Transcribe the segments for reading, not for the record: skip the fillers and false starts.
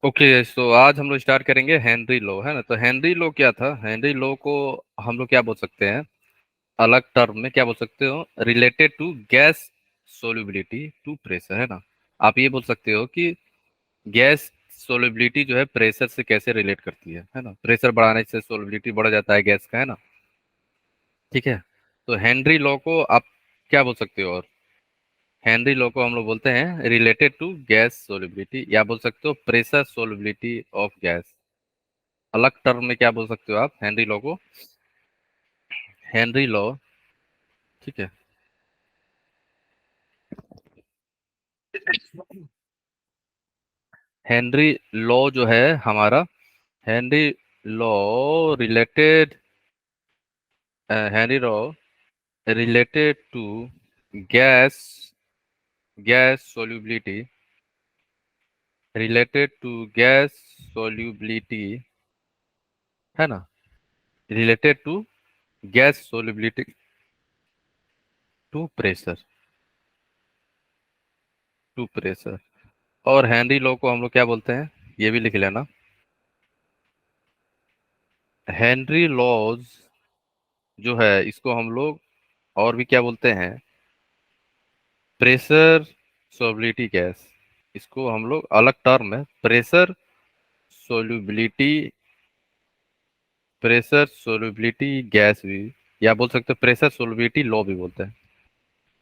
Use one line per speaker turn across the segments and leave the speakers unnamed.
Okay, तो आज हम लोग स्टार्ट करेंगे हेनरी लॉ, है ना। तो हेनरी लॉ क्या था? हेनरी लॉ को हम लोग क्या बोल सकते हैं, अलग टर्म में क्या बोल सकते हो, related to gas solubility to pressure, है ना। आप ये बोल सकते हो कि गैस सोल्युबिलिटी जो है प्रेशर से कैसे रिलेट करती है ना। प्रेशर बढ़ाने से सोल्युबिलिटी बढ़ जाता है गैस का, है ना। ठीक है। तो हेनरी लॉ को आप क्या बोल सकते हो? और हेनरी लॉ को हम लोग बोलते हैं रिलेटेड टू गैस सोल्युबिलिटी, या बोल सकते हो प्रेशर सोल्युबिलिटी ऑफ गैस। अलग टर्म में क्या बोल सकते हो आप हेनरी लॉ को? हेनरी लॉ, ठीक है। हेनरी लॉ जो है हमारा, Henry law related, Henry law related to gas, gas solubility, related to gas solubility, है ना। Related to gas solubility to pressure, to pressure. और हेनरी लॉ को हम लोग क्या बोलते हैं, ये भी लिख लेना। हेनरी लॉज जो है इसको हम लोग और भी क्या बोलते हैं, प्रेशर सोल्युबिलिटी गैस। इसको हम लोग अलग टर्म है, pressure solubility, pressure solubility gas भी, या बोल सकते हो प्रेशर सोल्युबिलिटी लॉ भी बोलते हैं।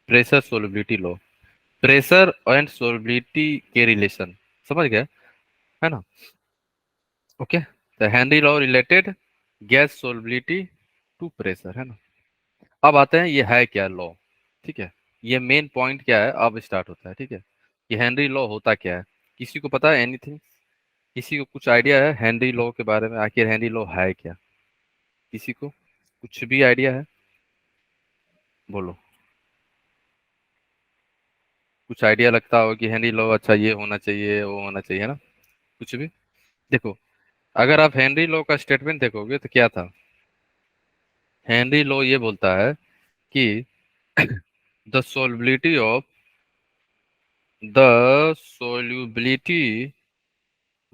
Pressure solubility law, pressure and solubility के रिलेशन, समझ गए, है ना। ओके। तो Henry law related gas solubility to pressure, है ना। अब आते हैं ये है क्या लॉ, ठीक है। ये मेन पॉइंट क्या है, अब स्टार्ट होता है, ठीक है। ये हेनरी लॉ होता क्या है? किसी को पता है एनीथिंग? किसी को कुछ आइडिया है हेनरी लॉ के बारे में? आखिर हेनरी लॉ है क्या? किसी को कुछ भी आइडिया है? बोलो। कुछ आइडिया लगता हो कि हेनरी लॉ, अच्छा ये होना चाहिए, वो होना चाहिए, है ना। कुछ भी। देखो, अगर आप हेनरी लॉ का स्टेटमेंट देखोगे तो क्या था। हेनरी लॉ ये बोलता है कि the solubility of, the solubility,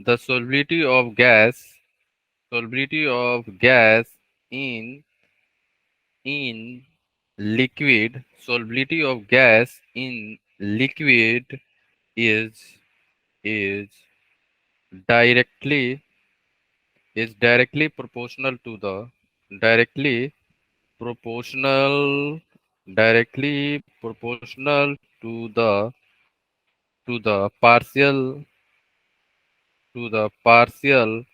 the solubility of gas, solubility of gas in liquid, solubility of gas in liquid is directly, is directly proportional to the, directly proportional, directly proportional to the partial, to the partial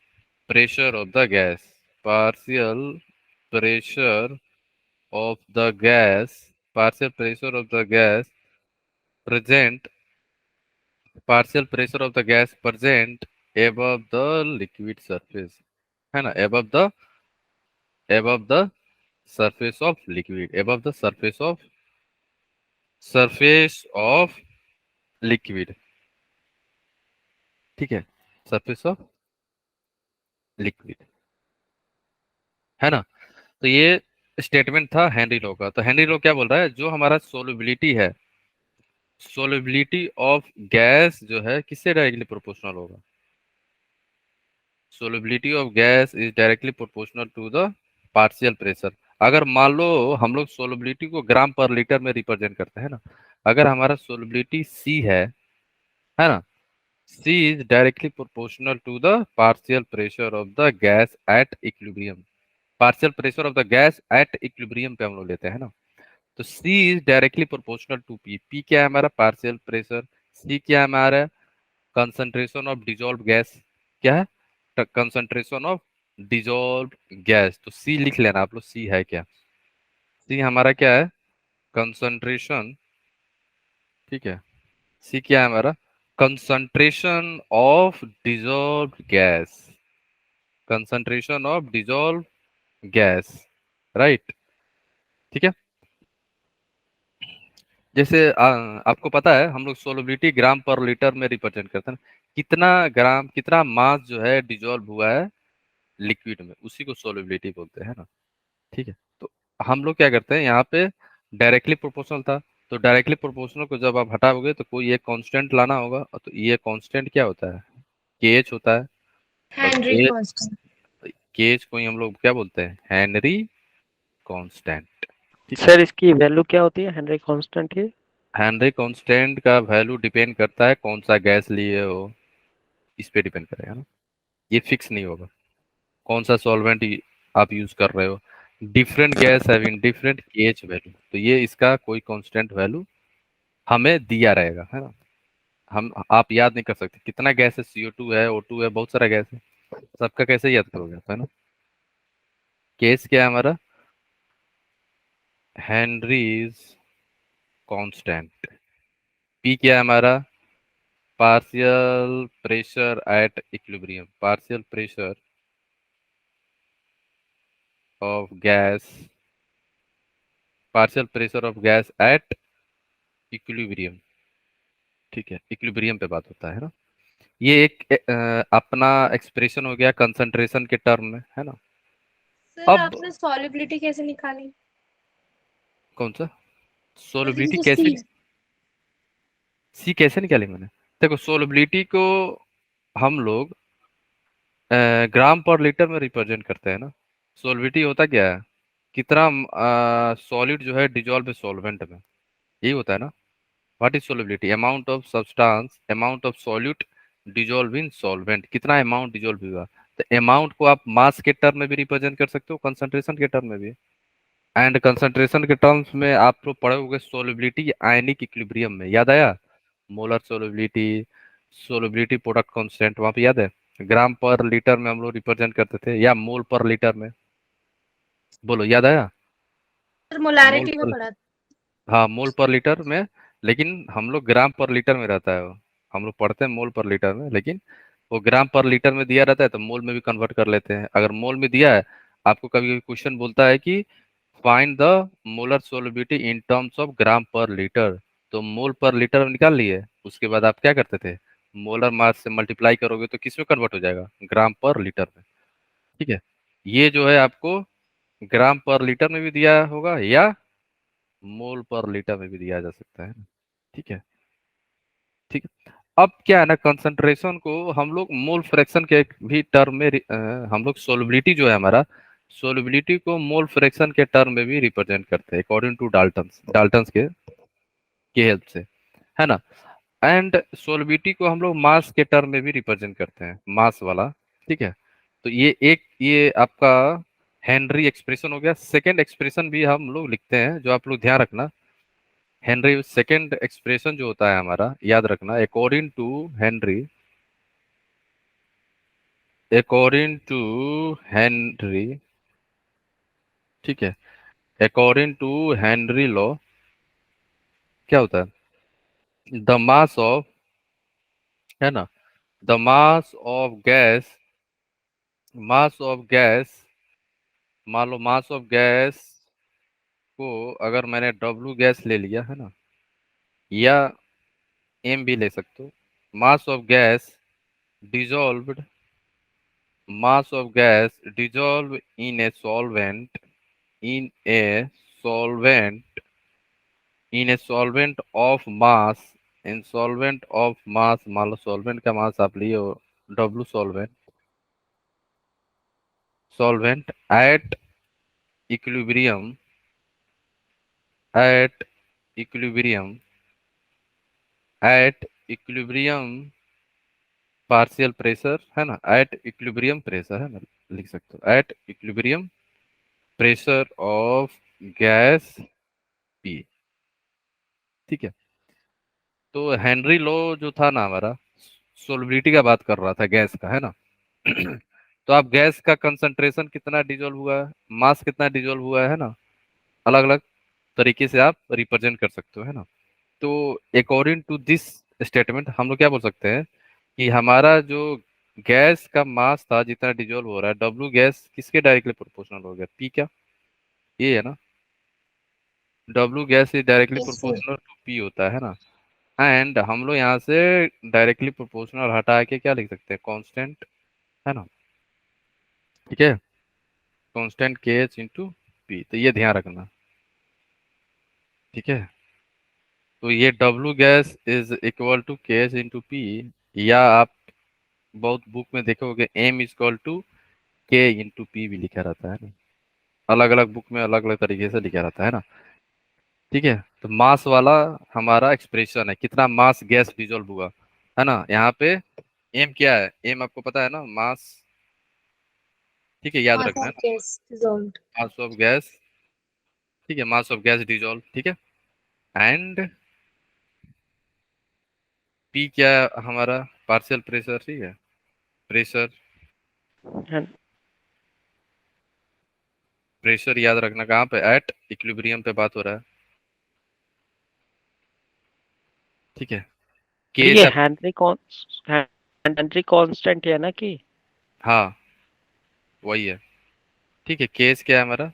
pressure of the gas, partial pressure of the gas, partial pressure of the gas present, partial pressure of the gas present above the liquid surface, है ना। above the surface of liquid, above the surface of liquid, ठीक है। surface of liquid, है ना। तो ये statement था Henry law का। तो हेनरी लॉ क्या बोल रहा है, जो हमारा सोल्युबिलिटी है, सोल्युबिलिटी ऑफ गैस जो है किससे डायरेक्टली प्रोपोर्शनल होगा? solubility of gas is directly proportional to the partial pressure। अगर मान लो हम लोग solubility को ग्राम पर लीटर में रिप्रेजेंट करते हैं ना, अगर हमारा solubility C है ना, C is directly proportional to the partial pressure of the gas at equilibrium। partial pressure of the gas at equilibrium पे हम लोग लेते हैं ना। तो C is directly proportional to P। P क्या है हमारा? partial pressure। C क्या है हमारा? Concentration of dissolve gas. क्या है? Concentration of dissolve gas. तो सी लिख लेना आप लोग, सी है क्या? सी हमारा क्या है? कंसंट्रेशन, ठीक है। सी क्या है हमारा? Concentration of dissolve gas, concentration of dissolve gas, right. ठीक है। जैसे आपको पता है हम लोग सोलबिलिटी ग्राम पर लीटर में रिप्रेजेंट करते हैं। कितना ग्राम, कितना मास जो है डिजॉल्व हुआ है लिक्विड में, उसी को सोल्युबिलिटी बोलते हैं ना। ठीक है। तो हम लोग क्या करते हैं यहाँ पे, डायरेक्टली प्रोपोर्शनल था, तो डायरेक्टली प्रोपोर्शनल को जब आप हटाओगे तो कोई एक कांस्टेंट लाना होगा, तो ये कांस्टेंट क्या होता है? केएच होता है, और
हेनरी कांस्टेंट।
केएच को ही हम लोग क्या बोलते हैं, हेनरी कांस्टेंट। ठीक है।
सर इसकी वैल्यू क्या होती है हेनरी कांस्टेंट की?
हेनरी कांस्टेंट का वैल्यू डिपेंड करता है कौन सा गैस लिए हो, इस पे डिपेंड करेगा ना, ये फिक्स नहीं होगा। कौन सा सॉल्वेंट आप यूज कर रहे हो, different gas having different KH value, तो ये इसका कोई कांस्टेंट वैल्यू हमें दिया रहेगा, है ना। हम आप याद नहीं कर सकते कितना गैस है, CO2 है, O2 है, बहुत सारा गैस है, सबका कैसे याद करोगे आप, है ना। केस क्या है हमारा, हेनरीज कांस्टेंट। पी क्या है हमारा, partial pressure at equilibrium, partial pressure of gas, partial pressure of gas at equilibrium. ठीक है, इक्विलिब्रियम पे बात होता है ना। ये एक अपना एक्सप्रेशन हो गया कंसंट्रेशन के टर्म में, है ना।
सर
अब
आपने सॉलिबिलिटी कैसे निकाली?
कौन सा,
वही
सोलिबिलिटी
जो
कैसे,
सी।
सी कैसे निकाली मैंने, देखो सोलिबिलिटी को हम लोग ग्राम पर लीटर में रिप्रेजेंट करते हैं ना। सोलिबिलिटी होता क्या है, कितना सॉलिड जो है डिजॉल्व सॉल्वेंट में, यही होता है ना। What is solubility, amount of substance, amount of solute dissolve in solvent, कितना अमाउंट डिजॉल्व हुआ। तो अमाउंट को आप मास के टर्म में भी रिप्रेजेंट कर सकते हो, कंसंट्रेशन के टर्म में भी, एंड कंसंट्रेशन के टर्म्स में आप लोग पढ़े होंगे सोलिबिलिटी आयनिक इक्विलिब्रियम में, याद आया, molar solubility, solubility product constant, वहां पे याद है, ग्राम पर लीटर में हम लोग रिप्रेजेंट करते थे, या मोल पर लीटर में, बोलो याद आया,
सर
मोल
मोलारिटी में
पर,
पढ़ा था।
हाँ मोल पर लीटर में, लेकिन हम लोग ग्राम पर लीटर में रहता है वो, हम लोग पढ़ते हैं मोल पर लीटर में, लेकिन वो ग्राम पर लीटर में दिया रहता है तो मोल में भी कन्वर्ट कर लेते हैं। अगर मोल में दिया है, आपको कभी कभी क्वेश्चन बोलता है कि find the molar solubility in terms of gram per litre, तो मोल पर लीटर में निकाल लिए, उसके बाद आप क्या करते थे, मोलर मास से मल्टीप्लाई करोगे तो किस में कन्वर्ट हो जाएगा, ग्राम पर लीटर में। ठीक है, ये जो है आपको ग्राम पर लीटर में भी दिया होगा, या मोल पर लीटर में भी दिया जा सकता है ना। ठीक है, ठीक है। अब क्या है ना, कंसंट्रेशन को हम लोग मोल फ्रैक्शन के भी टर्म में हम लोग सोलिबिलिटी जो है हमारा, सोलिबिलिटी को मोल फ्रैक्शन के टर्म में भी रिप्रेजेंट करते हैं अकॉर्डिंग टू डाल्टन्स के हेल्प से, है ना। एंड सोलिबिलिटी को हम लोग मास के टर्म में भी रिप्रेजेंट करते हैं, मास वाला। ठीक है, तो ये आपका हेनरी एक्सप्रेशन हो गया। सेकेंड एक्सप्रेशन भी हम लोग लिखते हैं, जो आप लोग ध्यान रखना, हेनरी सेकेंड एक्सप्रेशन जो होता है हमारा, याद रखना, according to Henry, according to Henry, ठीक है, अकॉर्डिंग टू हेनरी लॉ, क्या होता है, द मास ऑफ, है ना, द मास ऑफ गैस, मान लो मास ऑफ गैस को अगर मैंने डब्ल्यू गैस ले लिया, है ना, या एम भी ले सकते हो, mass of gas dissolved, mass of gas dissolved in a solvent, in a solvent, in a solvent of mass, in solvent of mass, मान लो solvent का mass आप लिए हो W solvent, solvent at equilibrium, at equilibrium, at equilibrium partial pressure, है ना, at equilibrium pressure, है ना, लिख सकते हो at equilibrium pressure of gas P. ठीक है, तो हेनरी लॉ जो था ना हमारा, सोलिबिलिटी का बात कर रहा था गैस का, है ना। तो आप गैस का कंसंट्रेशन कितना डिजोल्व हुआ है, मास कितना डिजोल्व हुआ है ना, अलग अलग तरीके से आप रिप्रेजेंट कर सकते हो, है ना। तो अकॉर्डिंग टू दिस स्टेटमेंट हम लोग क्या बोल सकते हैं कि हमारा जो गैस का मास था जितना डिजोल्व हो रहा है, डब्ल्यू गैस किसके डायरेक्टली प्रोपोर्शनल हो गया, पी क्या, ये है ना, W gas is directly
yes sir.
Proportional to P होता है ना। एंड हम लोग यहाँ से डायरेक्टली प्रोपोर्शनल हटा के क्या लिख सकते हैं, कांस्टेंट, है ना। ठीक है, कांस्टेंट के एच इंटू पी, तो ये ध्यान रखना। ठीक है, तो ये W gas is equal to K H into P, या आप बहुत बुक में देखोगे M is equal to K into P भी लिखा रहता है ना, अलग अलग बुक में अलग अलग तरीके से लिखा रहता है ना। ठीक है, तो मास वाला हमारा एक्सप्रेशन है, कितना मास गैस डिजोल्व हुआ, है ना। यहाँ पे एम क्या है, एम आपको पता है ना, मास। ठीक है, याद
mass
रखना है
of
ना,
gas dissolved.
Mass of gas. ठीक है, मास ऑफ गैस डिजोल्व। ठीक है, एंड पी क्या है हमारा, पार्शियल प्रेशर। ठीक है, प्रेशर,
And
प्रेशर याद रखना कहाँ पे, एट इक्विलिब्रियम पे बात हो रहा है। ठीक है, के
ये
जब,
हेनरी कांस्टेंट है ना कि?
हाँ वही है। ठीक है, केस क्या है हमारा,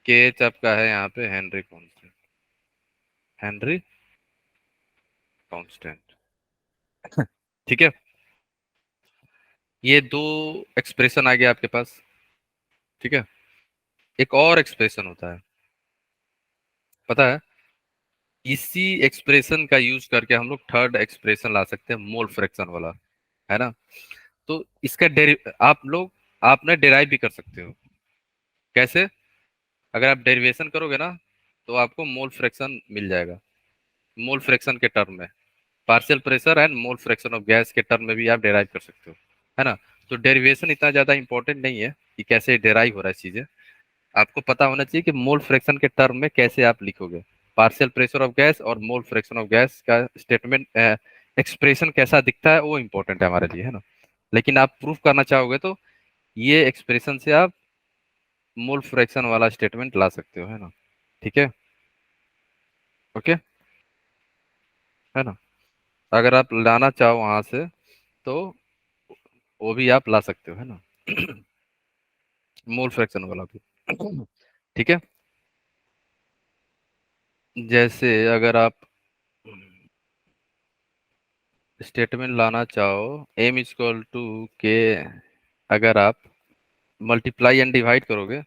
केच आपका है यहाँ पे हेनरी कांस्टेंट, हेनरी कांस्टेंट। ठीक है, ये दो एक्सप्रेशन आ गया आपके पास। ठीक है, एक और एक्सप्रेशन होता है, पता है, इसी एक्सप्रेशन का यूज करके हम लोग थर्ड एक्सप्रेशन ला सकते हैं, मोल फ्रैक्शन वाला, है ना। तो इसका आप लोग आपने डेराइव भी कर सकते हो। कैसे, अगर आप डेरिवेशन करोगे ना तो आपको मोल फ्रैक्शन मिल जाएगा, मोल फ्रैक्शन के टर्म में, partial pressure and mole fraction of gas के टर्म में भी आप डेराइव कर सकते हो, है ना। तो डेरिवेशन इतना ज्यादा इंपॉर्टेंट नहीं है कि कैसे डेराइव हो रहा है चीजें, आपको पता होना चाहिए कि मोल फ्रैक्शन के टर्म में कैसे आप लिखोगे, पार्शियल प्रेशर ऑफ गैस और मोल फ्रैक्शन ऑफ गैस का स्टेटमेंट एक्सप्रेशन कैसा दिखता है वो इंपॉर्टेंट है हमारे लिए, है ना। लेकिन आप प्रूफ करना चाहोगे तो ये एक्सप्रेशन से आप मोल फ्रैक्शन वाला स्टेटमेंट ला सकते हो, है ना। ठीक है, ओके, है ना। अगर आप लाना चाहो वहां से तो वो भी आप ला सकते हो, है ना। मोल फ्रैक्शन वाला भी। ठीक है, जैसे अगर आप स्टेटमेंट लाना चाहो एम इक्वल टू के, अगर आप मल्टीप्लाई एंड डिवाइड करोगे,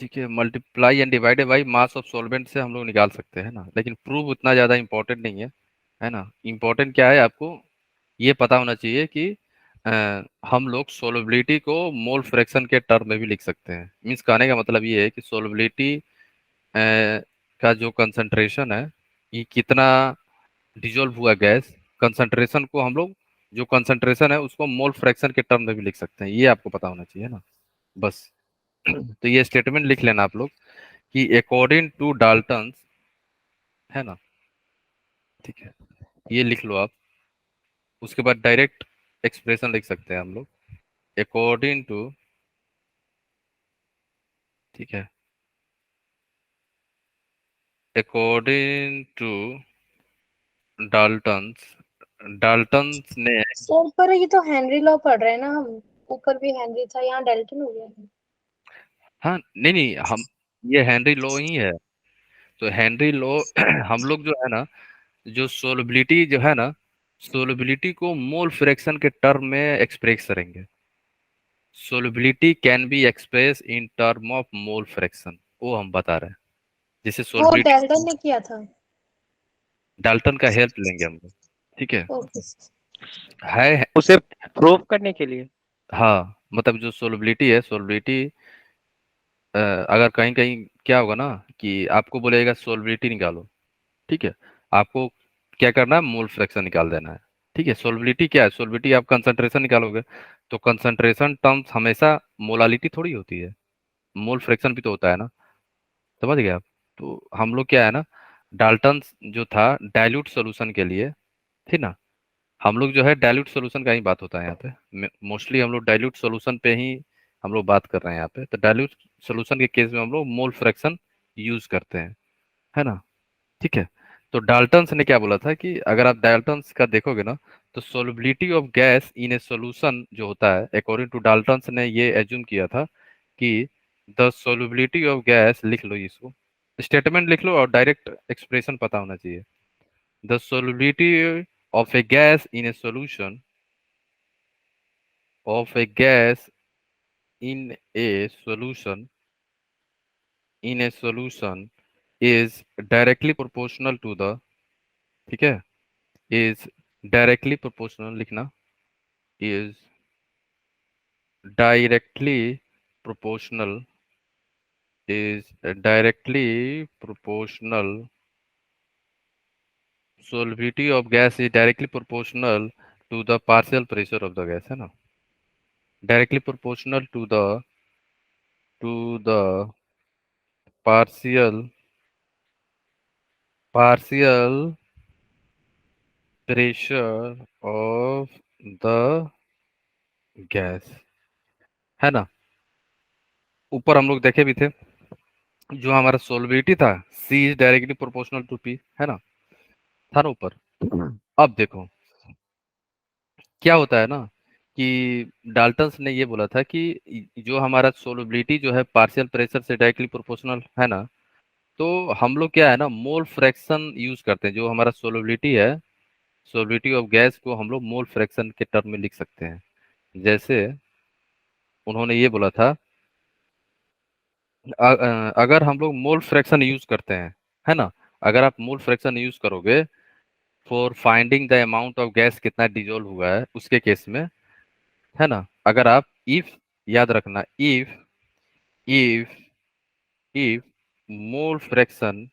ठीक है, multiply and divided by mass of solvent से हम लोग निकाल सकते हैं ना, लेकिन प्रूफ उतना ज़्यादा इंपॉर्टेंट नहीं है ना। इंपॉर्टेंट क्या है, आपको ये पता होना चाहिए कि हम लोग सोलबिलिटी को मोल फ्रैक्शन के टर्म में भी लिख सकते हैं। मीन्स कहने का मतलब ये है कि सोलबिलिटी का जो कंसंट्रेशन है, ये कितना डिजोल्व हुआ गैस, कंसंट्रेशन को हम लोग, जो कंसंट्रेशन है उसको मोल फ्रैक्शन के टर्म में भी लिख सकते हैं, ये आपको पता होना चाहिए ना, बस। तो ये स्टेटमेंट लिख लेना आप लोग कि अकॉर्डिंग टू डाल्टन, है ना। ठीक है, ये लिख लो आप, उसके बाद डायरेक्ट एक्सप्रेशन लिख सकते हैं हम लोग, अकॉर्डिंग टू, ठीक है, अकॉर्डिंग टू डाल्टन्स, डाल्टन्स ने,
सर पर ये तो हेनरी लॉ पढ़ रहे हैं ना हम, ऊपर भी हेनरी था, यहाँ डेल्टन हो गया है।
हाँ नहीं नहीं, हम ये हेनरी लॉ ही है, तो हेनरी लॉ हम लोग जो है ना, जो सोलबिलिटी जो है ना, सोलबिलिटी को मोल फ्रैक्शन के टर्म में एक्सप्रेस करेंगे, solubility can be express in term of mole fraction, वो हम बता रहे हैं, जैसे
वो
सोलबिलिटी,
डेल्टन ने किया था।
डाल्टन का हेल्प लेंगे हम लोग। ठीक है,
ओके।
है।
उसे प्रूव करने के लिए।
हाँ, मतलब जो सोलबिलिटी है, सोलबिलिटी अगर कहीं कहीं क्या होगा ना कि आपको बोलेगा सोलबिलिटी निकालो, ठीक है, आपको क्या करना है, मोल फ्रैक्शन निकाल देना है। ठीक है, सोलबिलिटी क्या है, सोलबिलिटी आप कंसंट्रेशन निकालोगे, तो कंसंट्रेशन टर्म्स हमेशा मोलालिटी थोड़ी होती है, मोल फ्रैक्शन भी तो होता है ना, समझ गए आप। तो हम लोग क्या है ना, डाल्टन जो था डाइल्यूट सोल्यूशन के लिए, ठीक ना, हम लोग जो है डाइल्यूट सोल्यूशन का ही बात होता है यहाँ पे, मोस्टली हम लोग डाइल्यूट सोल्यूशन पे ही हम लोग बात कर रहे हैं यहाँ पे। तो डाइल्यूट सोल्यूशन के केस में हम लोग मोल फ्रैक्शन यूज करते हैं, है ना। ठीक है, तो डाल्टन्स ने क्या बोला था कि अगर आप डाल्टन्स का देखोगे ना, तो solubility of gas in A solution जो होता है, अकॉर्डिंग टू डाल्टन्स ने ये एज्यूम किया था कि द सोलबिलिटी ऑफ गैस, लिख लो इसको, स्टेटमेंट लिख लो और डायरेक्ट एक्सप्रेशन पता होना चाहिए, the solubility of a gas in A solution, of a gas in a solution, in a solution is directly proportional to the, ठीक है, is डायरेक्टली प्रोपोर्शनल लिखना, is directly proportional, is directly proportional, solubility of gas is directly proportional to the partial pressure of the gas, है ना, directly proportional to the partial pressure of the gas, है ना। ऊपर हम लोग देखे भी थे, जो हमारा सोलबिलिटी था, C is directly proportional to P, है ना, था ना ऊपर। अब देखो क्या होता है ना, कि डाल्टन्स ने ये बोला था कि जो हमारा सोलबिलिटी जो है पार्शियल प्रेशर से डायरेक्टली प्रोपोर्शनल है ना, तो हम लोग क्या है ना, मोल फ्रैक्शन यूज करते हैं। जो हमारा सोलबिलिटी है, सोलबिलिटी ऑफ गैस को हम लोग मोल फ्रैक्शन के टर्म में लिख सकते हैं। जैसे उन्होंने ये बोला था, अगर हम लोग मोल फ्रैक्शन यूज करते हैं, है ना, अगर आप मोल फ्रैक्शन यूज करोगे for finding the amount of gas कितना डिजोल्व हुआ है उसके केस में, है ना, अगर आप इफ, याद रखना, if if mole fraction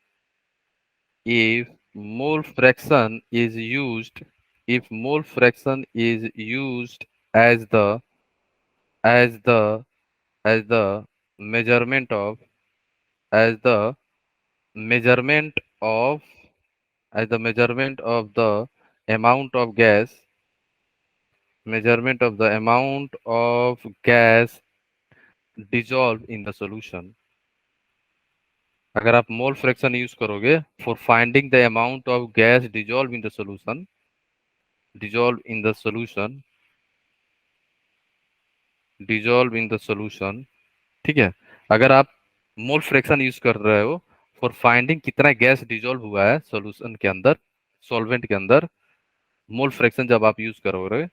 if mole fraction is used if mole fraction is used as the as the measurement of as the measurement of as the measurement of the amount of gas measurement of the amount of gas dissolved in the solution, अगर आप mole fraction use करोगे for finding the amount of gas dissolve in the solution, dissolve in the solution, dissolve in the solution, ठीक है, अगर आप mole fraction use कर रहे हो फॉर फाइंडिंग कितना गैस डिजॉल्व हुआ है सॉल्यूशन के अंदर, सॉल्वेंट के अंदर, मोल फ्रैक्शन जब आप यूज करोगे,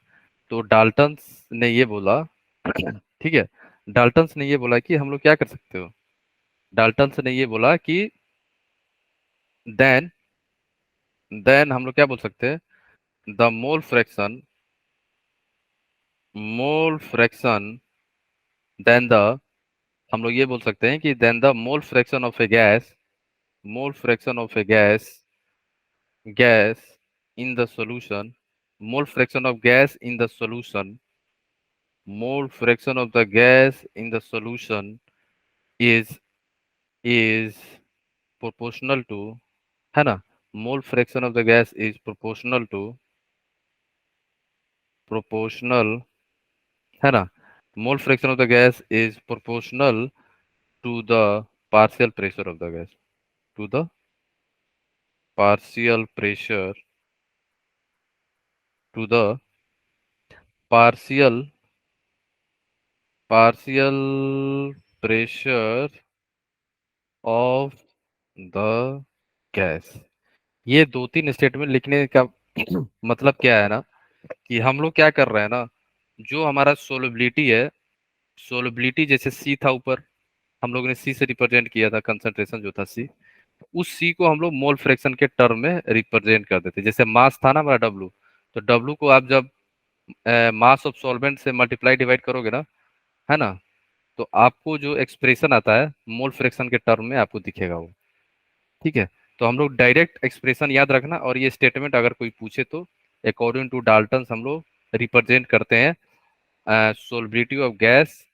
तो डाल्टन्स ने ये बोला ठीक है, डाल्टन्स ने ये बोला कि हम लोग क्या कर सकते हो, डाल्टन्स ने ये बोला कि देन देन हम लोग क्या बोल सकते हैं, the mole fraction then the, हम लोग ये बोल सकते हैं कि then the mole fraction of a gas, mole fraction of a gas in the solution, mole fraction of gas in the solution, mole fraction of the gas in the solution is is proportional to, है ना, mole fraction of the gas is proportional, है ना, mole fraction of the gas is proportional to the partial pressure of the gas, to the partial pressure, to the partial pressure of the gas। ये दो तीन statement लिखने का मतलब क्या है ना, कि हम लोग क्या कर रहे हैं ना, जो हमारा सोलबिलिटी है, सोलबिलिटी जैसे सी था ऊपर, हम लोग ने सी से रिप्रेजेंट किया था, कंसंट्रेशन जो था सी, उस सी को हम लोग मोल फ्रैक्शन के टर्म में रिप्रेजेंट कर देते। जैसे मास था ना हमारा डब्लू, तो डब्लू को आप जब मास ऑफ सॉल्वेंट से मल्टीप्लाई डिवाइड करोगे ना, है ना, तो आपको जो एक्सप्रेशन आता है मोल फ्रैक्शन के टर्म में आपको दिखेगा वो, ठीक है। तो हम लोग डायरेक्ट एक्सप्रेशन याद रखना, और ये स्टेटमेंट अगर कोई पूछे तो अकॉर्डिंग टू डाल्टन हम लोग रिप्रेजेंट करते हैं सोलबिलिटी ऑफ गैस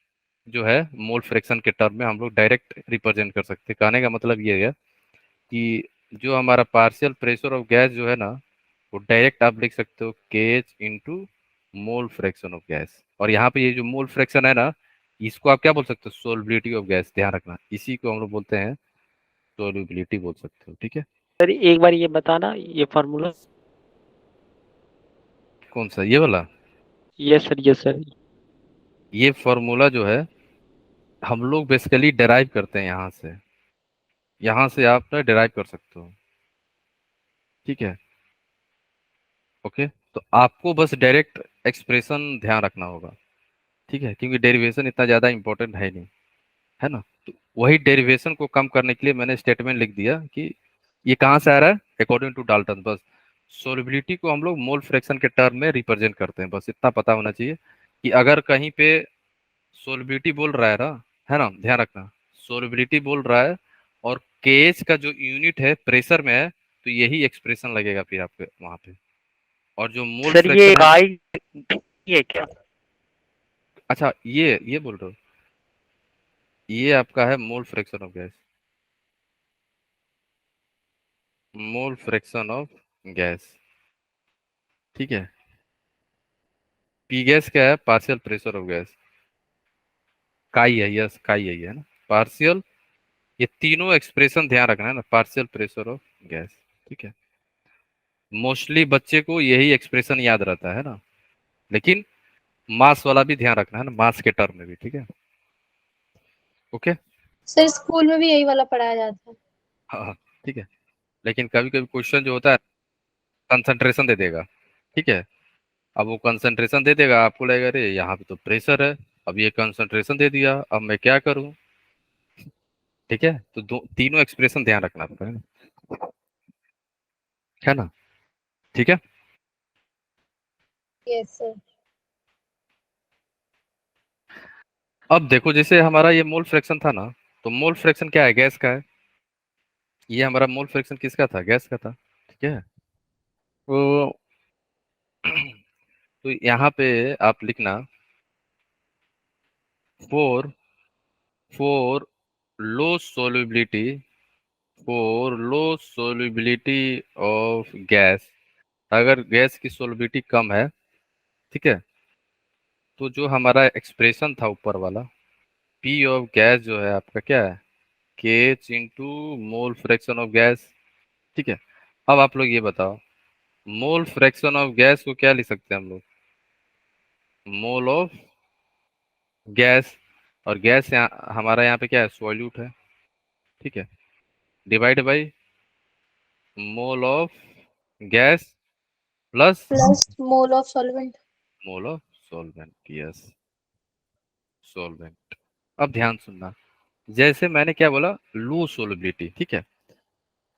जो है मोल फ्रैक्शन के टर्म में हम लोग डायरेक्ट रिप्रेजेंट कर सकते हैं। कहने का मतलब ये है कि जो हमारा पार्शियल प्रेशर ऑफ गैस जो है ना, वो डायरेक्ट आप लिख सकते हो KH into mole fraction of gas, और यहाँ पे ये जो मोल फ्रैक्शन है ना, इसको आप क्या बोल सकते हो, सोलबिलिटी ऑफ गैस, ध्यान रखना, इसी को हम लोग बोलते हैं सोलबिलिटी बोल सकते हो, ठीक है।
सर एक बार ये बताना ये फॉर्मूला।
कौन सा, ये वाला?
Yes sir, yes sir.
ये फॉर्मूला जो है हम लोग बेसिकली डेराइव करते हैं यहाँ से आप ना डेराइव कर सकते हो, ठीक है, ओके। तो आपको बस डायरेक्ट एक्सप्रेशन ध्यान रखना होगा, ठीक है, क्योंकि डेरिवेशन इतना ज़्यादा इंपॉर्टेंट है नहीं, है ना। तो वही डेरिवेशन को कम करने के लिए मैंने स्टेटमेंट लिख दिया कि ये कहाँ से आ रहा है, अकॉर्डिंग टू डाल्टन, बस सोलिबिलिटी को हम लोग मोल फ्रैक्शन के टर्म में रिप्रेजेंट करते हैं, बस इतना पता होना चाहिए कि अगर कहीं पे सोलिबिलिटी बोल रहा है ना, ध्यान रखना, सोलिबिलिटी बोल रहा है और केएच का जो यूनिट है प्रेशर में है, तो यही एक्सप्रेशन लगेगा फिर आपके वहां पे। और जो मोल
सर ये
फ्रैक्शन है,
आई है क्या?
अच्छा ये बोल रहे हो, ये आपका है मोल fraction of gas, mole fraction of gas, ठीक है। पी गैस क्या है? पार्शियल प्रेशर ऑफ गैस, काई है, यस काई है ये, है ना, पार्शियल। ये तीनों एक्सप्रेशन ध्यान रखना है ना, पार्शियल प्रेशर ऑफ गैस, ठीक है। मोस्टली बच्चे को यही एक्सप्रेशन याद रहता है ना, लेकिन मास वाला भी ध्यान रखना है ना, मास के टर्म में भी, ठीक है। ओके।
सर स्कूल में भी यही वाला पढ़ाया जाता है।
हाँ हाँ, ठीक है। लेकिन कभी कभी क्वेश्चन जो होता है कंसंट्रेशन दे देगा, ठीक है। अब वो कंसंट्रेशन दे देगा, आपको लगेगा अरे यहाँ पे तो प्रेशर है, अब ये कंसंट्रेशन दे दिया, अब मैं क्या करूँ, ठीक है। तो तीनों एक्सप्रेशन ध्यान रखना आपको, है ना, ठीक है।
Yes sir.
अब देखो जैसे हमारा ये मोल फ्रैक्शन था ना, तो मोल फ्रैक्शन क्या है? गैस का है। ये हमारा मोल फ्रैक्शन किसका था? गैस का था, ठीक है। तो तो यहाँ पे आप लिखना four four low solubility, for low solubility of gas, अगर गैस की सोल्युबिलिटी कम है, ठीक है, तो जो हमारा एक्सप्रेशन था ऊपर वाला, पी ऑफ गैस जो है आपका क्या है? के H into mole fraction of gas, ठीक है। अब आप लोग ये बताओ, मोल फ्रैक्शन ऑफ गैस को क्या लिख सकते हैं हम लोग? मोल ऑफ गैस, और गैस यहाँ हमारा यहाँ पे क्या है? सॉल्यूट है, ठीक है, divide by mole of gas plus
plus mole of solvent.
Mole of solvent, yes, solvent. अब ध्यान सुनना, जैसे मैंने क्या बोला, लो सोलिबिलिटी, ठीक है,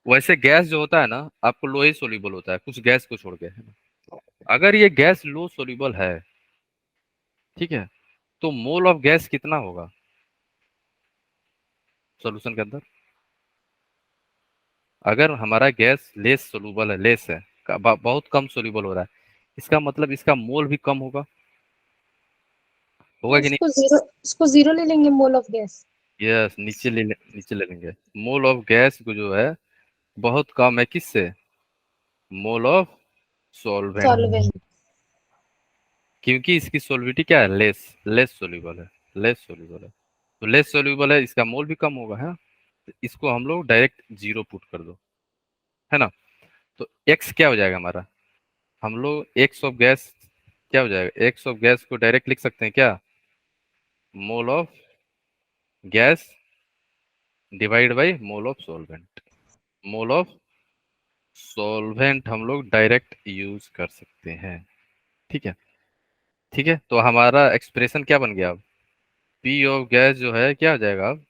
वैसे गैस जो होता है ना आपको लो ही सोल्यूबल होता है, कुछ गैस को छोड़ के, है ना। अगर ये गैस लो सोल्यूबल है, ठीक है, तो मोल ऑफ गैस कितना होगा सॉल्यूशन के अंदर? अगर हमारा गैस लेस सोल्यूबल है, लेस है, बहुत कम सोल्यूबल हो रहा है, इसका मतलब इसका मोल भी कम होगा, होगा कि नहीं?
इसको जीरो ले लेंगे मोल ऑफ गैस।
यस, नीचे ले लेंगे। मोल ऑफ गैस को जो है बहुत कम है, किससे? Mole of solvent,
solvent.
क्योंकि इसकी सोलिबिलिटी क्या है? लेस, लेस सोल्यूबल है, लेस सोल्यूबल है, तो लेस सोल्यूबल है, इसका मोल भी कम होगा, है ना? तो इसको हम लोग डायरेक्ट जीरो पुट कर दो, है ना। तो एक्स क्या हो जाएगा हमारा? हम लोग एक्स ऑफ गैस क्या हो जाएगा? एक्स ऑफ गैस को डायरेक्ट लिख सकते हैं क्या? Mole of gas divide by mole of solvent, mole of solvent हम लोग डायरेक्ट यूज कर सकते हैं, ठीक है। ठीक है, तो हमारा एक्सप्रेशन क्या बन गया अब? पी ऑफ गैस जो है क्या हो जाएगा अब?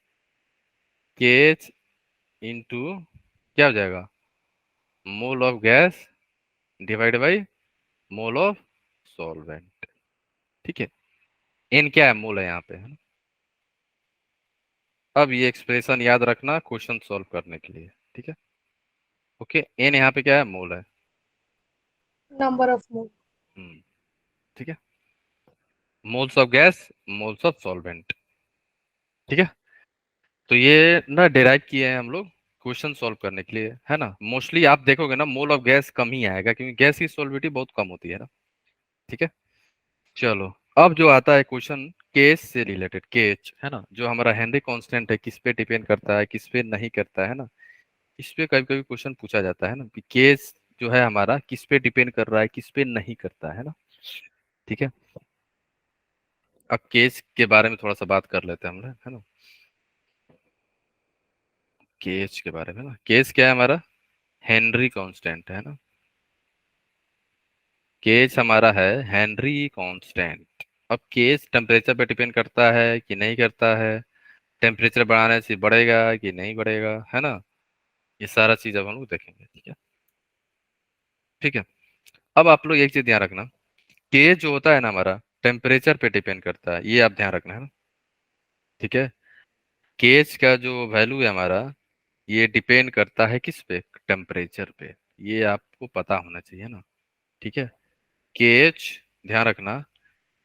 के एच इंटू क्या हो जाएगा? Mole of gas divide by mole of solvent, ठीक है। एन क्या है? मोल है यहाँ पे, है ना। अब ये एक्सप्रेशन याद रखना क्वेश्चन सॉल्व करने के लिए, ठीक है। ओके, एन यहाँ पे क्या है? मोल है।
Number of mole.
ठीक है, moles of gas, moles of solvent, ठीक है। तो ये ना डिराइव किए हैं हम लोग क्वेश्चन सॉल्व करने के लिए, है ना। मोस्टली आप देखोगे ना मोल ऑफ गैस कम ही आएगा, क्योंकि गैस की सॉल्विटी बहुत कम होती है ना, ठीक है। चलो, अब जो आता है क्वेश्चन केस से रिलेटेड, केच, है ना, जो हमारा हेनरी कांस्टेंट है, किस पे डिपेंड करता है, किस पे नहीं करता है ना, इस पे कभी कभी क्वेश्चन पूछा जाता है ना कि केस जो है हमारा किस पे डिपेंड कर रहा है, किस पे नहीं करता है ना, ठीक है। अब केस के बारे में थोड़ा सा बात कर लेते हैं हम लोग, है ना। केस के बारे में ना, केस क्या है हमारा? हेनरी कांस्टेंट, है ना। केस हमारा है हेनरी कांस्टेंट। अब केस टेम्परेचर पे डिपेंड करता है कि नहीं करता है, टेम्परेचर बढ़ाने से बढ़ेगा कि नहीं बढ़ेगा, है ना, ये सारा चीज अब हम लोग देखेंगे, ठीक है। ठीक है। अब आप लोग एक चीज ध्यान रखना, के जो होता है ना हमारा टेम्परेचर पे डिपेंड करता है, ये आप ध्यान रखना है ना। ठीक है। केज का जो वैल्यू है हमारा, ये डिपेंड करता है किस पे, टेम्परेचर पे। ये आपको पता होना चाहिए ना। ठीक है। केज, ध्यान रखना,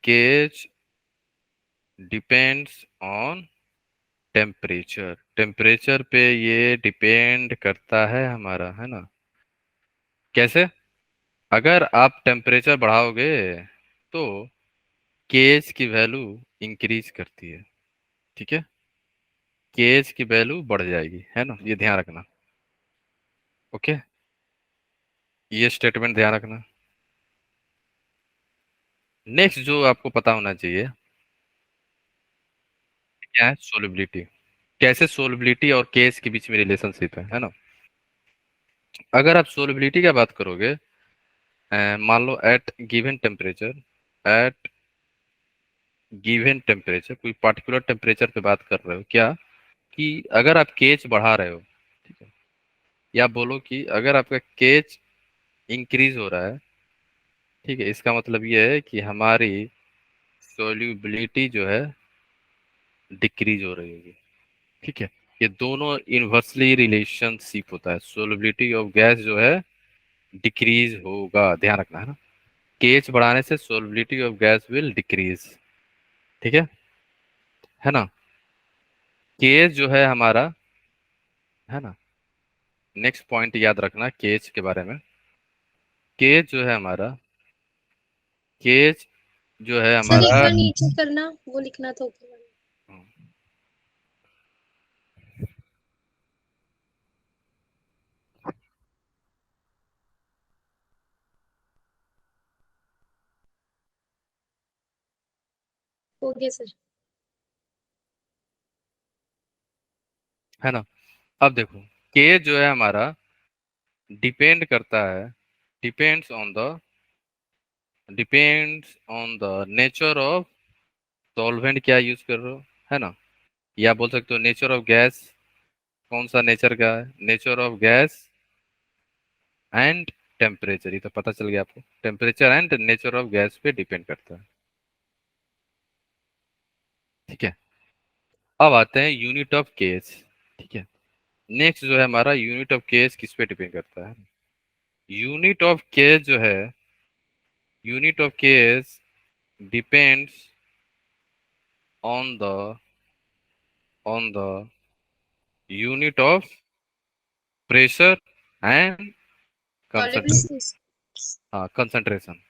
केज डिपेंड्स ऑन टेम्परेचर, टेम्परेचर पे ये डिपेंड करता है हमारा, है ना। कैसे? अगर आप टेम्परेचर बढ़ाओगे तो केज की वैल्यू इंक्रीज करती है। ठीक है। केज की वैल्यू बढ़ जाएगी, है ना, ये ध्यान रखना। ओके, ये स्टेटमेंट ध्यान रखना। नेक्स्ट जो आपको पता होना चाहिए, क्या है, सोलिबिलिटी। कैसे सोलिबिलिटी और केस के बीच में रिलेशनशिप है ना। अगर आप सोलिबिलिटी की बात करोगे, मान लो at given temperature, at given temperature, कोई पार्टिकुलर टेम्परेचर पे बात कर रहे हो क्या, कि अगर आप केच बढ़ा रहे हो, ठीक है, या बोलो कि अगर आपका केच इंक्रीज हो रहा है, ठीक है, इसका मतलब ये है कि हमारी सोल्यूबिलिटी जो है डिक्रीज हो रही होगी। ठीक है। ये दोनों इनवर्सली रिलेशनशिप होता है, सोलिबिलिटी ऑफ गैस जो है डिक्रीज होगा, ध्यान रखना है ना। केच बढ़ाने से solubility of gas will decrease. ठीक है ना। केच जो है हमारा, है ना, नेक्स्ट पॉइंट याद रखना केच के बारे में। केच जो है हमारा, केच जो है
सर एक
हमारा,
बार नीचे करना, वो लिखना था ऊपर वाला। हो गया सर।
है ना। अब देखो, केच जो है हमारा डिपेंड करता है, depends on the, depends on the nature of solvent, क्या यूज कर रहे हो, है ना। या बोल सकते हो नेचर ऑफ गैस, कौन सा नेचर का है, nature of gas and temperature, ये तो पता चल गया आपको, temperature and nature of gas पे डिपेंड करता है। ठीक है। अब आते हैं यूनिट ऑफ केस। ठीक है। नेक्स्ट जो है हमारा यूनिट ऑफ केस किस पे डिपेंड करता है, यूनिट ऑफ केस जो है, unit of case depends on the, on the unit of pressure and concentration.
Solubility.
हाँ, कंसंट्रेशन,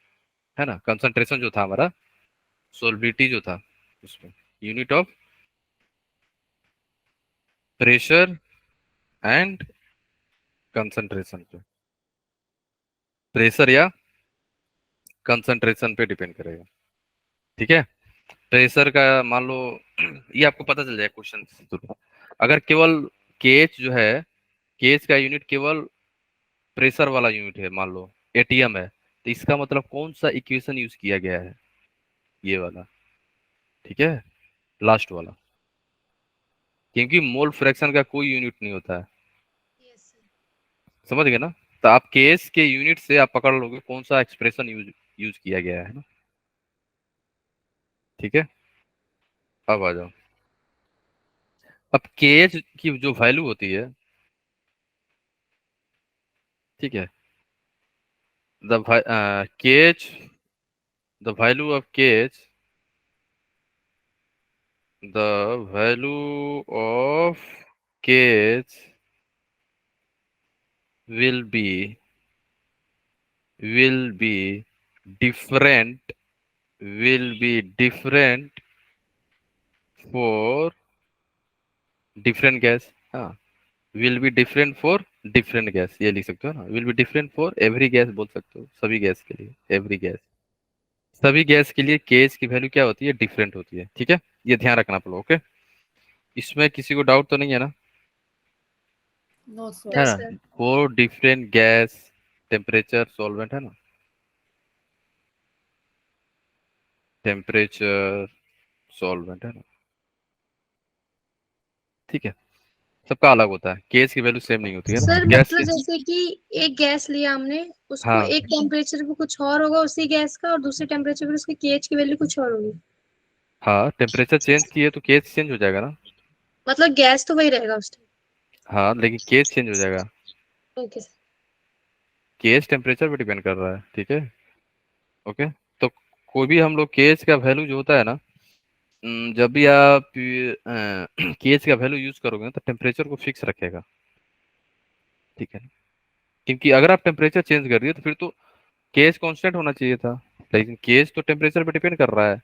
है ना, कंसंट्रेशन जो था हमारा, सोलिबिलिटी जो था उसमें, unit of pressure and concentration पे, प्रेशर या कंसंट्रेशन पे डिपेंड करेगा। ठीक है। प्रेशर का मान लो, ये आपको पता चल जाए क्वेश्चन से थ्रू। अगर केवल केएच जो है, केएच का यूनिट केवल प्रेशर वाला यूनिट है, मान लो एटीएम है, तो इसका मतलब कौन सा इक्वेशन यूज किया गया है, ये वाला। ठीक है, लास्ट वाला, क्योंकि मोल फ्रैक्शन का कोई यूनिट नहीं होता है।
Yes sir.
समझ गए ना। तो आप केएच के यूनिट से आप पकड़ लोगे कौन सा एक्सप्रेशन यूज यूज किया गया है ना। ठीक है। अब आ जाओ, अब केएच की जो वैल्यू होती है, ठीक है, the KH, the value of kh, the value of kh will be, will be different, will be different for different gas, हाँ, will be different for different gas, ये लिख सकते हो ना, will be different for every gas बोल सकते हो, सभी गैस के लिए, every gas, सभी गैस के लिए केस की वैल्यू क्या होती है, डिफरेंट होती है। ठीक है, ये ध्यान रखना आप लोग। ओके, इसमें किसी को डाउट तो नहीं है ना,
नो
है
नो
सर।
ना।
Sir.
Four different gas, temperature, solvent, है ना, टेम्परेचर, सॉल्वेंट, है ना। ठीक है। सबका अलग होता है, केएच की वैल्यू सेम नहीं होती है ना
सर
गैस
मतलब
के।
जैसे कि एक गैस लिया हमने, उसको
हाँ
एक टेम्परेचर पे कुछ और होगा उसी गैस का, और दूसरे टेम्परेचर पे उसकी केएच की वैल्यू कुछ और होगी।
हाँ, टेम्परेचर चेंज किए तो केएच चेंज हो जाएगा ना।
मतलब गैस तो वही रहेगा उस
हाँ, लेकिन केएच चेंज हो जाएगा।
Time. Okay sir.
KH temperature पे डिपेंड कर रहा है, ठीक है। ओके। तो कोई भी हम लोग केएच का वैल्यू जो होता है ना, जब भी आप केएच का वैल्यू यूज करोगे ना तो टेम्परेचर को फिक्स रखेगा, ठीक है ना। क्योंकि अगर आप टेम्परेचर चेंज कर दिए तो फिर तो केएच कांस्टेंट होना चाहिए था, लेकिन केएच तो टेम्परेचर पे डिपेंड कर रहा है।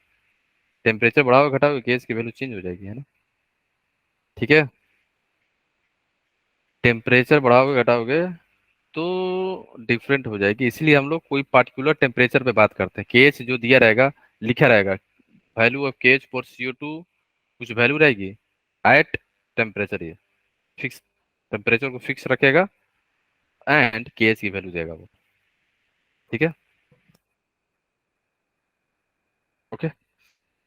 टेम्परेचर बढ़ाओगे घटाओगे केएच की वैल्यू चेंज हो जाएगी, है ना, ठीक है। टेम्परेचर बढ़ाओगे घटाओगे तो डिफरेंट हो जाएगी, इसलिए हम लोग कोई पार्टिकुलर टेम्परेचर पे बात करते हैं। केएच जो दिया रहेगा, लिखा रहेगा value of KH for CO2, कुछ वैल्यू रहेगी एट टेम्परेचर, ये फिक्स टेम्परेचर को फिक्स रखेगा एंड केएच की वैल्यू देगा वो, ठीक है। ओके।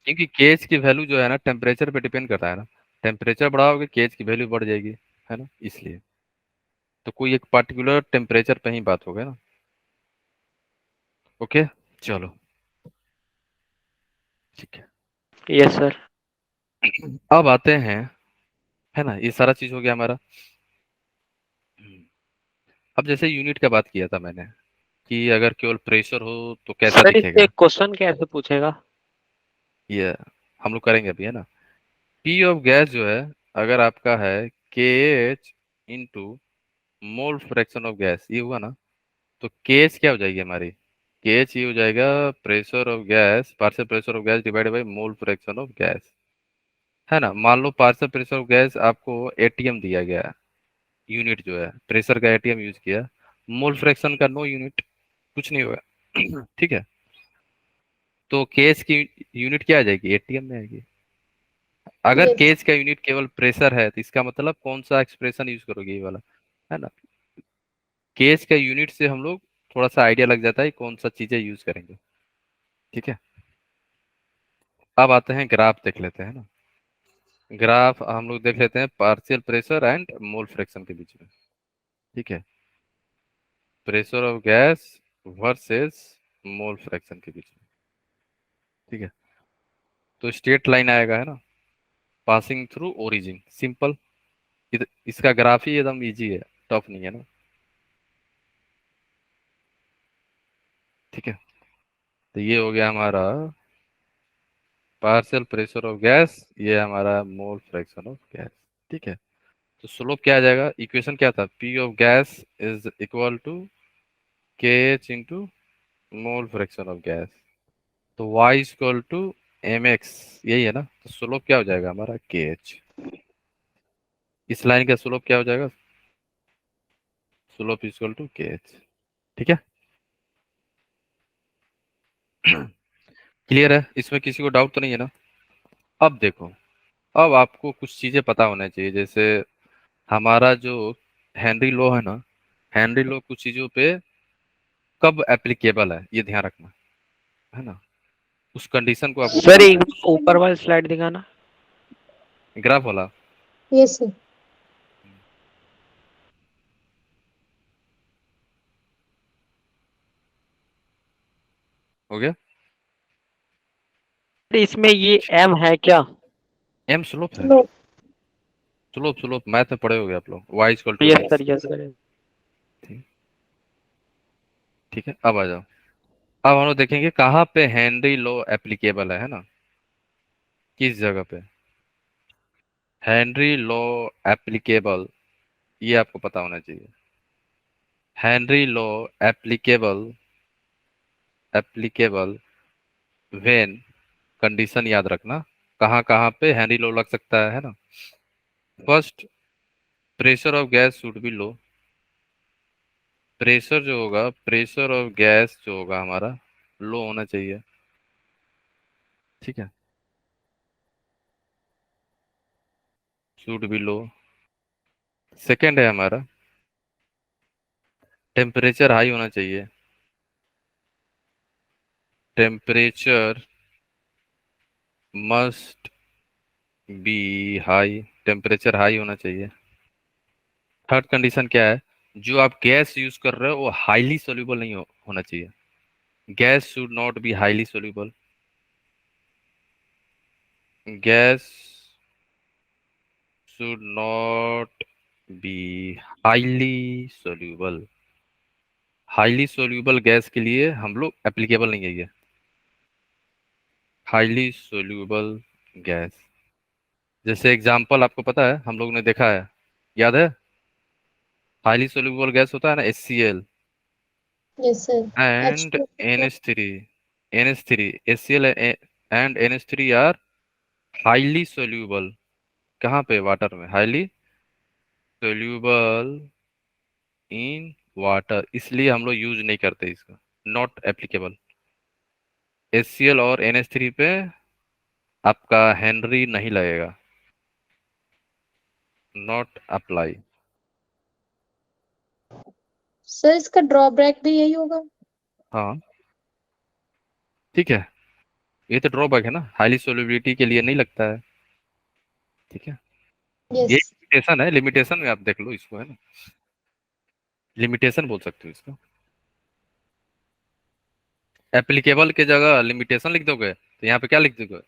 क्योंकि केएच की वैल्यू जो है ना टेम्परेचर पे डिपेंड करता है ना, टेम्परेचर बढ़ाओगे केएच की वैल्यू बढ़ जाएगी, है ना, इसलिए तो कोई एक पार्टिकुलर टेम्परेचर पे ही बात होगा ना। ओके, चलो ठीक है।
Yes sir.
अब आते हैं, है ना, ये सारा चीज हो गया हमारा। अब जैसे यूनिट का बात किया था मैंने कि अगर केवल प्रेशर हो तो कैसा
सर इससे
दिखेगा,
क्वेश्चन कैसे पूछेगा?
ये हम लोग करेंगे अभी, है ना। पी ऑफ गैस जो है, अगर आपका है के H into mole fraction of gas, ये हुआ ना, तो के एच क्या हो जाएगी हमारी, के एच ये हो जाएगा pressure of gas, partial pressure of gas divided by mole fraction of gas, है ना। मान लो पार्शियल प्रेशर ऑफ गैस आपको एटीएम दिया गया है, यूनिट जो है प्रेशर का एटीएम यूज किया, मोल फ्रैक्शन का नो यूनिट, कुछ नहीं होगा ठीक है। तो केस की यूनिट क्या आ जाएगी, एटीएम में आएगी। अगर
यस।
केस का यूनिट केवल प्रेशर है तो इसका मतलब कौन सा एक्सप्रेशन यूज करोगे, ये वाला, है ना। केस का यूनिट से हम लोग थोड़ा सा आइडिया लग जाता है कौन सा चीजें यूज करेंगे, ठीक है। अब आते हैं ग्राफ देख लेते हैं ना। ग्राफ हम लोग देख लेते हैं partial pressure and mole fraction के बीच में, ठीक है। Pressure of gas versus mole fraction के बीच में, ठीक है। तो स्ट्रेट लाइन आएगा, है ना, पासिंग थ्रू ओरिजिन, सिंपल। इसका ग्राफ ही एकदम इजी है, टफ नहीं है ना, ठीक है। तो ये हो गया हमारा पार्शियल प्रेशर ऑफ गैस, ये हमारा मोल फ्रैक्शन ऑफ गैस, ठीक है। तो स्लोप क्या आ जाएगा, इक्वेशन क्या था, P of gas is equal to K H into mole fraction of gas, तो Y is equal to M X, यही है ना। तो स्लोप क्या हो जाएगा हमारा के एच, इस लाइन का स्लोप क्या हो जाएगा, slope is equal to K H, ठीक है। क्लियर है, इसमें किसी को डाउट तो नहीं है ना। अब देखो, अब आपको कुछ चीजें पता होना चाहिए, जैसे हमारा जो हेनरी लॉ है ना, हेनरी लॉ कुछ चीजों पे कब एप्लीकेबल है ये ध्यान रखना, है ना, उस कंडीशन को आपको
सर
पता
एक
होना
ऊपर वाली स्लाइड दिखाना।
चाहिए, ग्राफ वाला।
Yes sir.
हो गया,
इसमें ये एम है क्या?
एम स्लोप है,
नो।
स्लोप स्लोप मैथ में पढ़े होगे आप लोग, Y equal to M
yes
X,
sir, yes sir.
ठीक है। अब आ जाओ, अब हम लोग देखेंगे कहाँ पे हेनरी लॉ एप्लीकेबल है ना, किस जगह पे हेनरी लॉ एप्लीकेबल, ये आपको पता होना चाहिए। Henry law applicable, applicable when, condition याद रखना कहाँ कहाँ पे हेनरी लॉ लग सकता है ना। First, pressure of gas should be low, pressure जो होगा, प्रेशर ऑफ गैस जो होगा हमारा लो होना चाहिए, ठीक है, शुड बी लो। सेकेंड है हमारा टेम्परेचर हाई होना चाहिए, temperature must be high, temperature high होना चाहिए, थर्ड कंडीशन क्या है, जो आप गैस यूज कर रहे हो वो हाईली सोल्यूबल नहीं होना चाहिए। Gas should not be highly soluble. Gas should not be highly soluble. Highly soluble gas के लिए हम लोग एप्लीकेबल नहीं है ये। हाईली सोल्यूबल गैस, जैसे एग्जांपल आपको पता है, हम लोग ने देखा है, याद है, हाईली सोल्यूबल गैस होता है ना HCl
yes sir.
And
H2
NH3। NH3 HCl and NH3 are highly soluble. कहाँ पे? वाटर में। हाईली सोल्यूबल इन वाटर, इसलिए हम लोग यूज नहीं करते इसका। Not applicable. HCl और NH3 पे आपका हेनरी नहीं लगेगा। Not apply.
सर, इसका ड्रॉबैक भी यही होगा।
हाँ ठीक है, ये तो ड्रॉबैक है ना, हाईली सोल्युबिलिटी के लिए नहीं लगता है। ठीक है, ये
यस।
लिमिटेशन है, लिमिटेशन में आप देख लो इसको, है ना, लिमिटेशन बोल सकते हो इसको। एप्लीकेबल के जगह लिमिटेशन लिख दोगे तो यहाँ पे क्या लिख दोगे?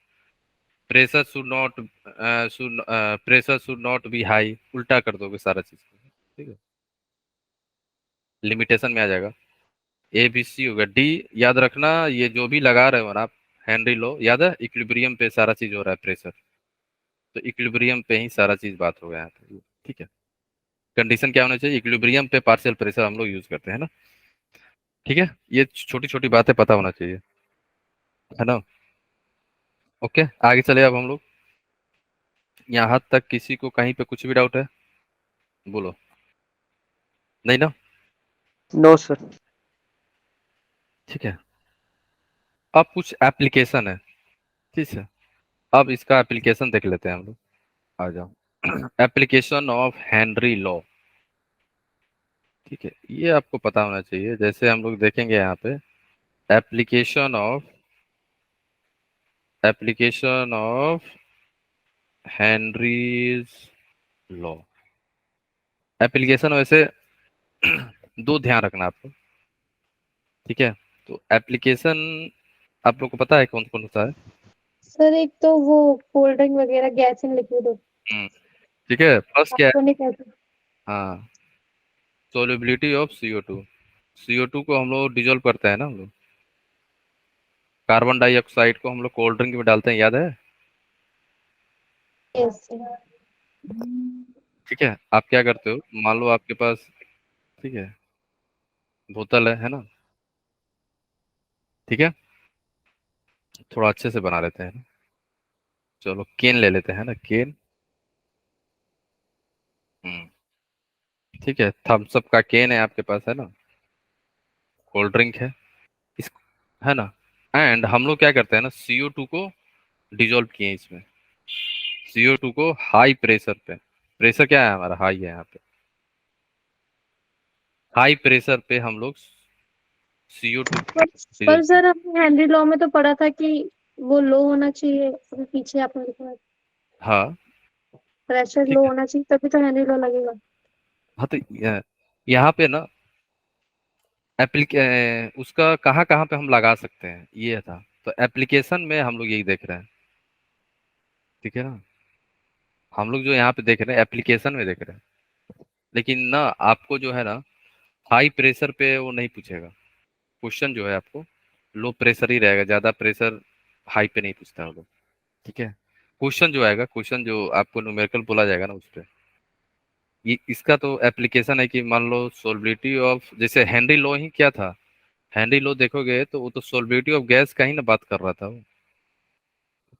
Pressure should not, pressure should not be high, उल्टा कर दोगे सारा चीज को। ठीक है, लिमिटेशन में आ जाएगा। ABC होगा। D याद रखना, ये जो भी लगा रहे हो ना आप, हेनरी लॉ याद है, इक्विलिब्रियम पे सारा चीज हो रहा है प्रेशर, तो इक्विलिब्रियम पे ही सारा चीज बात हो गया यहाँ पे। ठीक है, कंडीशन क्या होना चाहिए? इक्विलिब्रियम पे पार्शियल प्रेशर हम लोग यूज करते हैं ना। ठीक है, ये छोटी छोटी बातें पता होना चाहिए, है ना। ओके, आगे चले अब हम लोग। यहाँ तक किसी को कहीं पे कुछ भी डाउट है? बोलो। नहीं ना?
No sir.
ठीक है, अब कुछ एप्लीकेशन है। ठीक है, अब इसका एप्लीकेशन देख लेते हैं हम लोग। आ जाओ। Application of Henry law. ठीक है, ये आपको पता होना चाहिए। जैसे हम लोग देखेंगे यहाँ पे, application of, application of Henry's law. Application वैसे दो ध्यान रखना आपको। ठीक है, तो एप्लीकेशन आप लोग को पता है कौन कौन होता है?
सर, एक तो वो कोल्ड ड्रिंक वगैरह गैस इन लिक्विड हो।
हम्म, ठीक है, फर्स्ट क्या है?
आपको नहीं कहते।
हाँ, सोल्युबिलिटी ऑफ CO2। CO2 को हम लोग डिजोल्व करते हैं ना हम लोग। कार्बन डाइऑक्साइड को हम लोग कोल्ड ड्रिंक में डालते हैं, याद है?
Yes sir.
ठीक है, आप क्या करते हो, मान लो आपके पास, ठीक है, बोतल है ना, ठीक है, थोड़ा अच्छे से बना लेते हैं ना। चलो केन ले लेते हैं ना, केन। हम्म, ठीक है, थम्स अप का केन है आपके पास, है ना, कोल्ड ड्रिंक है, इस, है ना। एंड हम लोग क्या करते हैं ना, CO2 को डिजोल्व किए इसमें। CO2 को हाई प्रेशर पे, प्रेशर क्या है हमारा, हाई है यहाँ पे, हाई प्रेशर पे हम लोग CO2 को
पर
डिजोल्व किए।
सर, हमने हेनरी लॉ में तो पढ़ा था कि वो लो होना चाहिए। अभी पीछे आपने लिखा है
हाँ
प्रेशर
ठीक
लो
है,
होना चाहिए, तभी तो हेनरी लॉ लगेगा।
हाँ तो यहाँ पे ना उसका कहाँ कहाँ पे हम लगा सकते हैं ये था, तो एप्लीकेशन में हम लोग यही देख रहे हैं। ठीक है ना, हम लोग जो यहाँ पे देख रहे हैं एप्लीकेशन में देख रहे हैं। लेकिन ना आपको जो है ना, हाई प्रेशर पे वो नहीं पूछेगा क्वेश्चन, जो है आपको लो प्रेशर ही रहेगा, ज्यादा प्रेशर हाई पे नहीं पूछता वो लोग। ठीक है, क्वेश्चन जो आएगा, क्वेश्चन जो आपको न्यूमेरिकल बोला जाएगा ना उस पे, ये इसका तो एप्लीकेशन है कि मान लो सोल्बिलिटी ऑफ, जैसे हेनरी लॉ ही क्या था, हेनरी लॉ देखोगे तो वो तो सोल्बिलिटी ऑफ गैस का ही ना बात कर रहा था वो,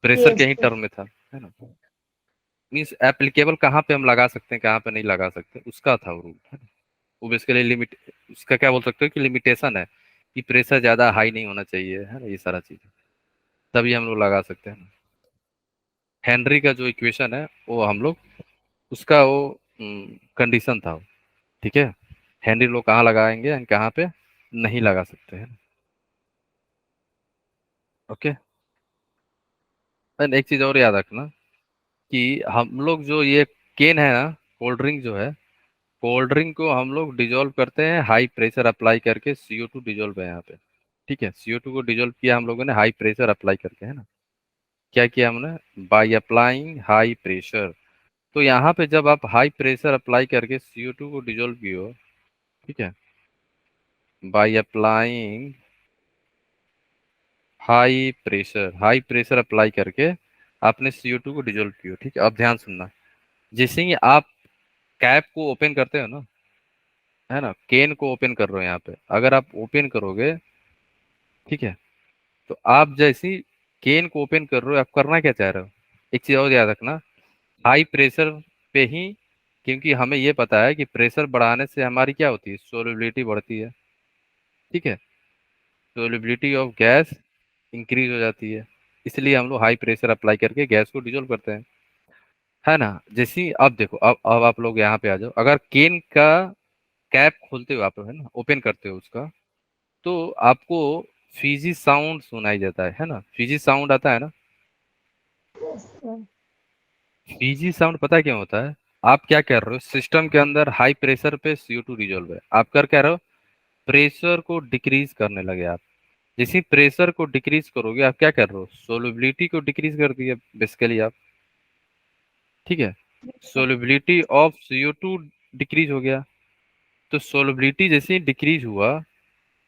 प्रेशर के
यस
ही
सर।
टर्म में था, है ना। मीन्स एप्लीकेबल कहाँ पे हम लगा सकते हैं, कहाँ पे नहीं लगा सकते, उसका था वो रूल, है ना। वो बेसिकली लिमिट, उसका क्या बोल सकते हो कि लिमिटेशन है, कि प्रेशर ज्यादा हाई नहीं होना चाहिए, है ना, ये सारा चीज, तभी हम लोग लगा सकते हैं। हेनरी का जो इक्वेशन है वो हम लोग, उसका वो कंडीशन था वो। ठीक है, हेनरी लॉ कहाँ लगाएंगे एंड कहाँ पे नहीं लगा सकते हैं। ओके, एंड एक चीज और याद रखना कि हम लोग जो ये केन है ना, कोल्ड ड्रिंक जो है, कोल्ड ड्रिंक को हम लोग डिजोल्व करते हैं हाई प्रेशर अप्लाई करके, CO2 डिजोल्व है यहाँ पे। ठीक है, CO2 को डिजोल्व किया हम लोगों ने हाई प्रेशर अप्लाई करके, है ना। क्या किया हमने, बाय अप्लाइंग हाई प्रेशर। तो यहाँ पे जब आप हाई प्रेशर अप्लाई करके CO2 को डिजोल्व किए, ठीक है, by applying high pressure apply करके आपने CO2 को डिजोल्व किया। ठीक है, अब ध्यान सुनना। जैसे ही आप कैप को ओपन करते हो ना, है ना, केन को ओपन कर रहे हो यहाँ पे, अगर आप ओपन करोगे, ठीक है, तो आप जैसे ही केन को ओपन कर रहे हो, आप करना क्या चाह रहे हो, एक चीज और याद रखना, हाई प्रेशर पे ही, क्योंकि हमें ये पता है कि प्रेशर बढ़ाने से हमारी क्या होती है, सोलिबिलिटी बढ़ती है। ठीक है, सोलिबिलिटी ऑफ गैस इंक्रीज हो जाती है, इसलिए हम लोग हाई प्रेशर अप्लाई करके गैस को डिजोल्व करते हैं, है ना। जैसे ही अब देखो, अब आप लोग यहाँ पे आ जाओ, अगर केन का कैप खोलते हो आप, है ना, ओपन करते हो उसका, तो आपको फीजी साउंड सुनाई देता है ना, फीजी साउंड आता है ना। फीजी साउंड पता है क्यों होता है, आप क्या कर रहे हो, सिस्टम के अंदर हाई प्रेशर पे CO2 डिजोल्व है, आप कर क्या रहे हो, प्रेशर को डिक्रीज करने लगे आप। जैसे प्रेशर को डिक्रीज करोगे, आप क्या कर रहे हो, सोलिबिलिटी को डिक्रीज कर दिए बेसिकली आप। ठीक है, सोलिबिलिटी ऑफ CO2 डिक्रीज हो गया, तो सोलिबिलिटी जैसे ही डिक्रीज हुआ,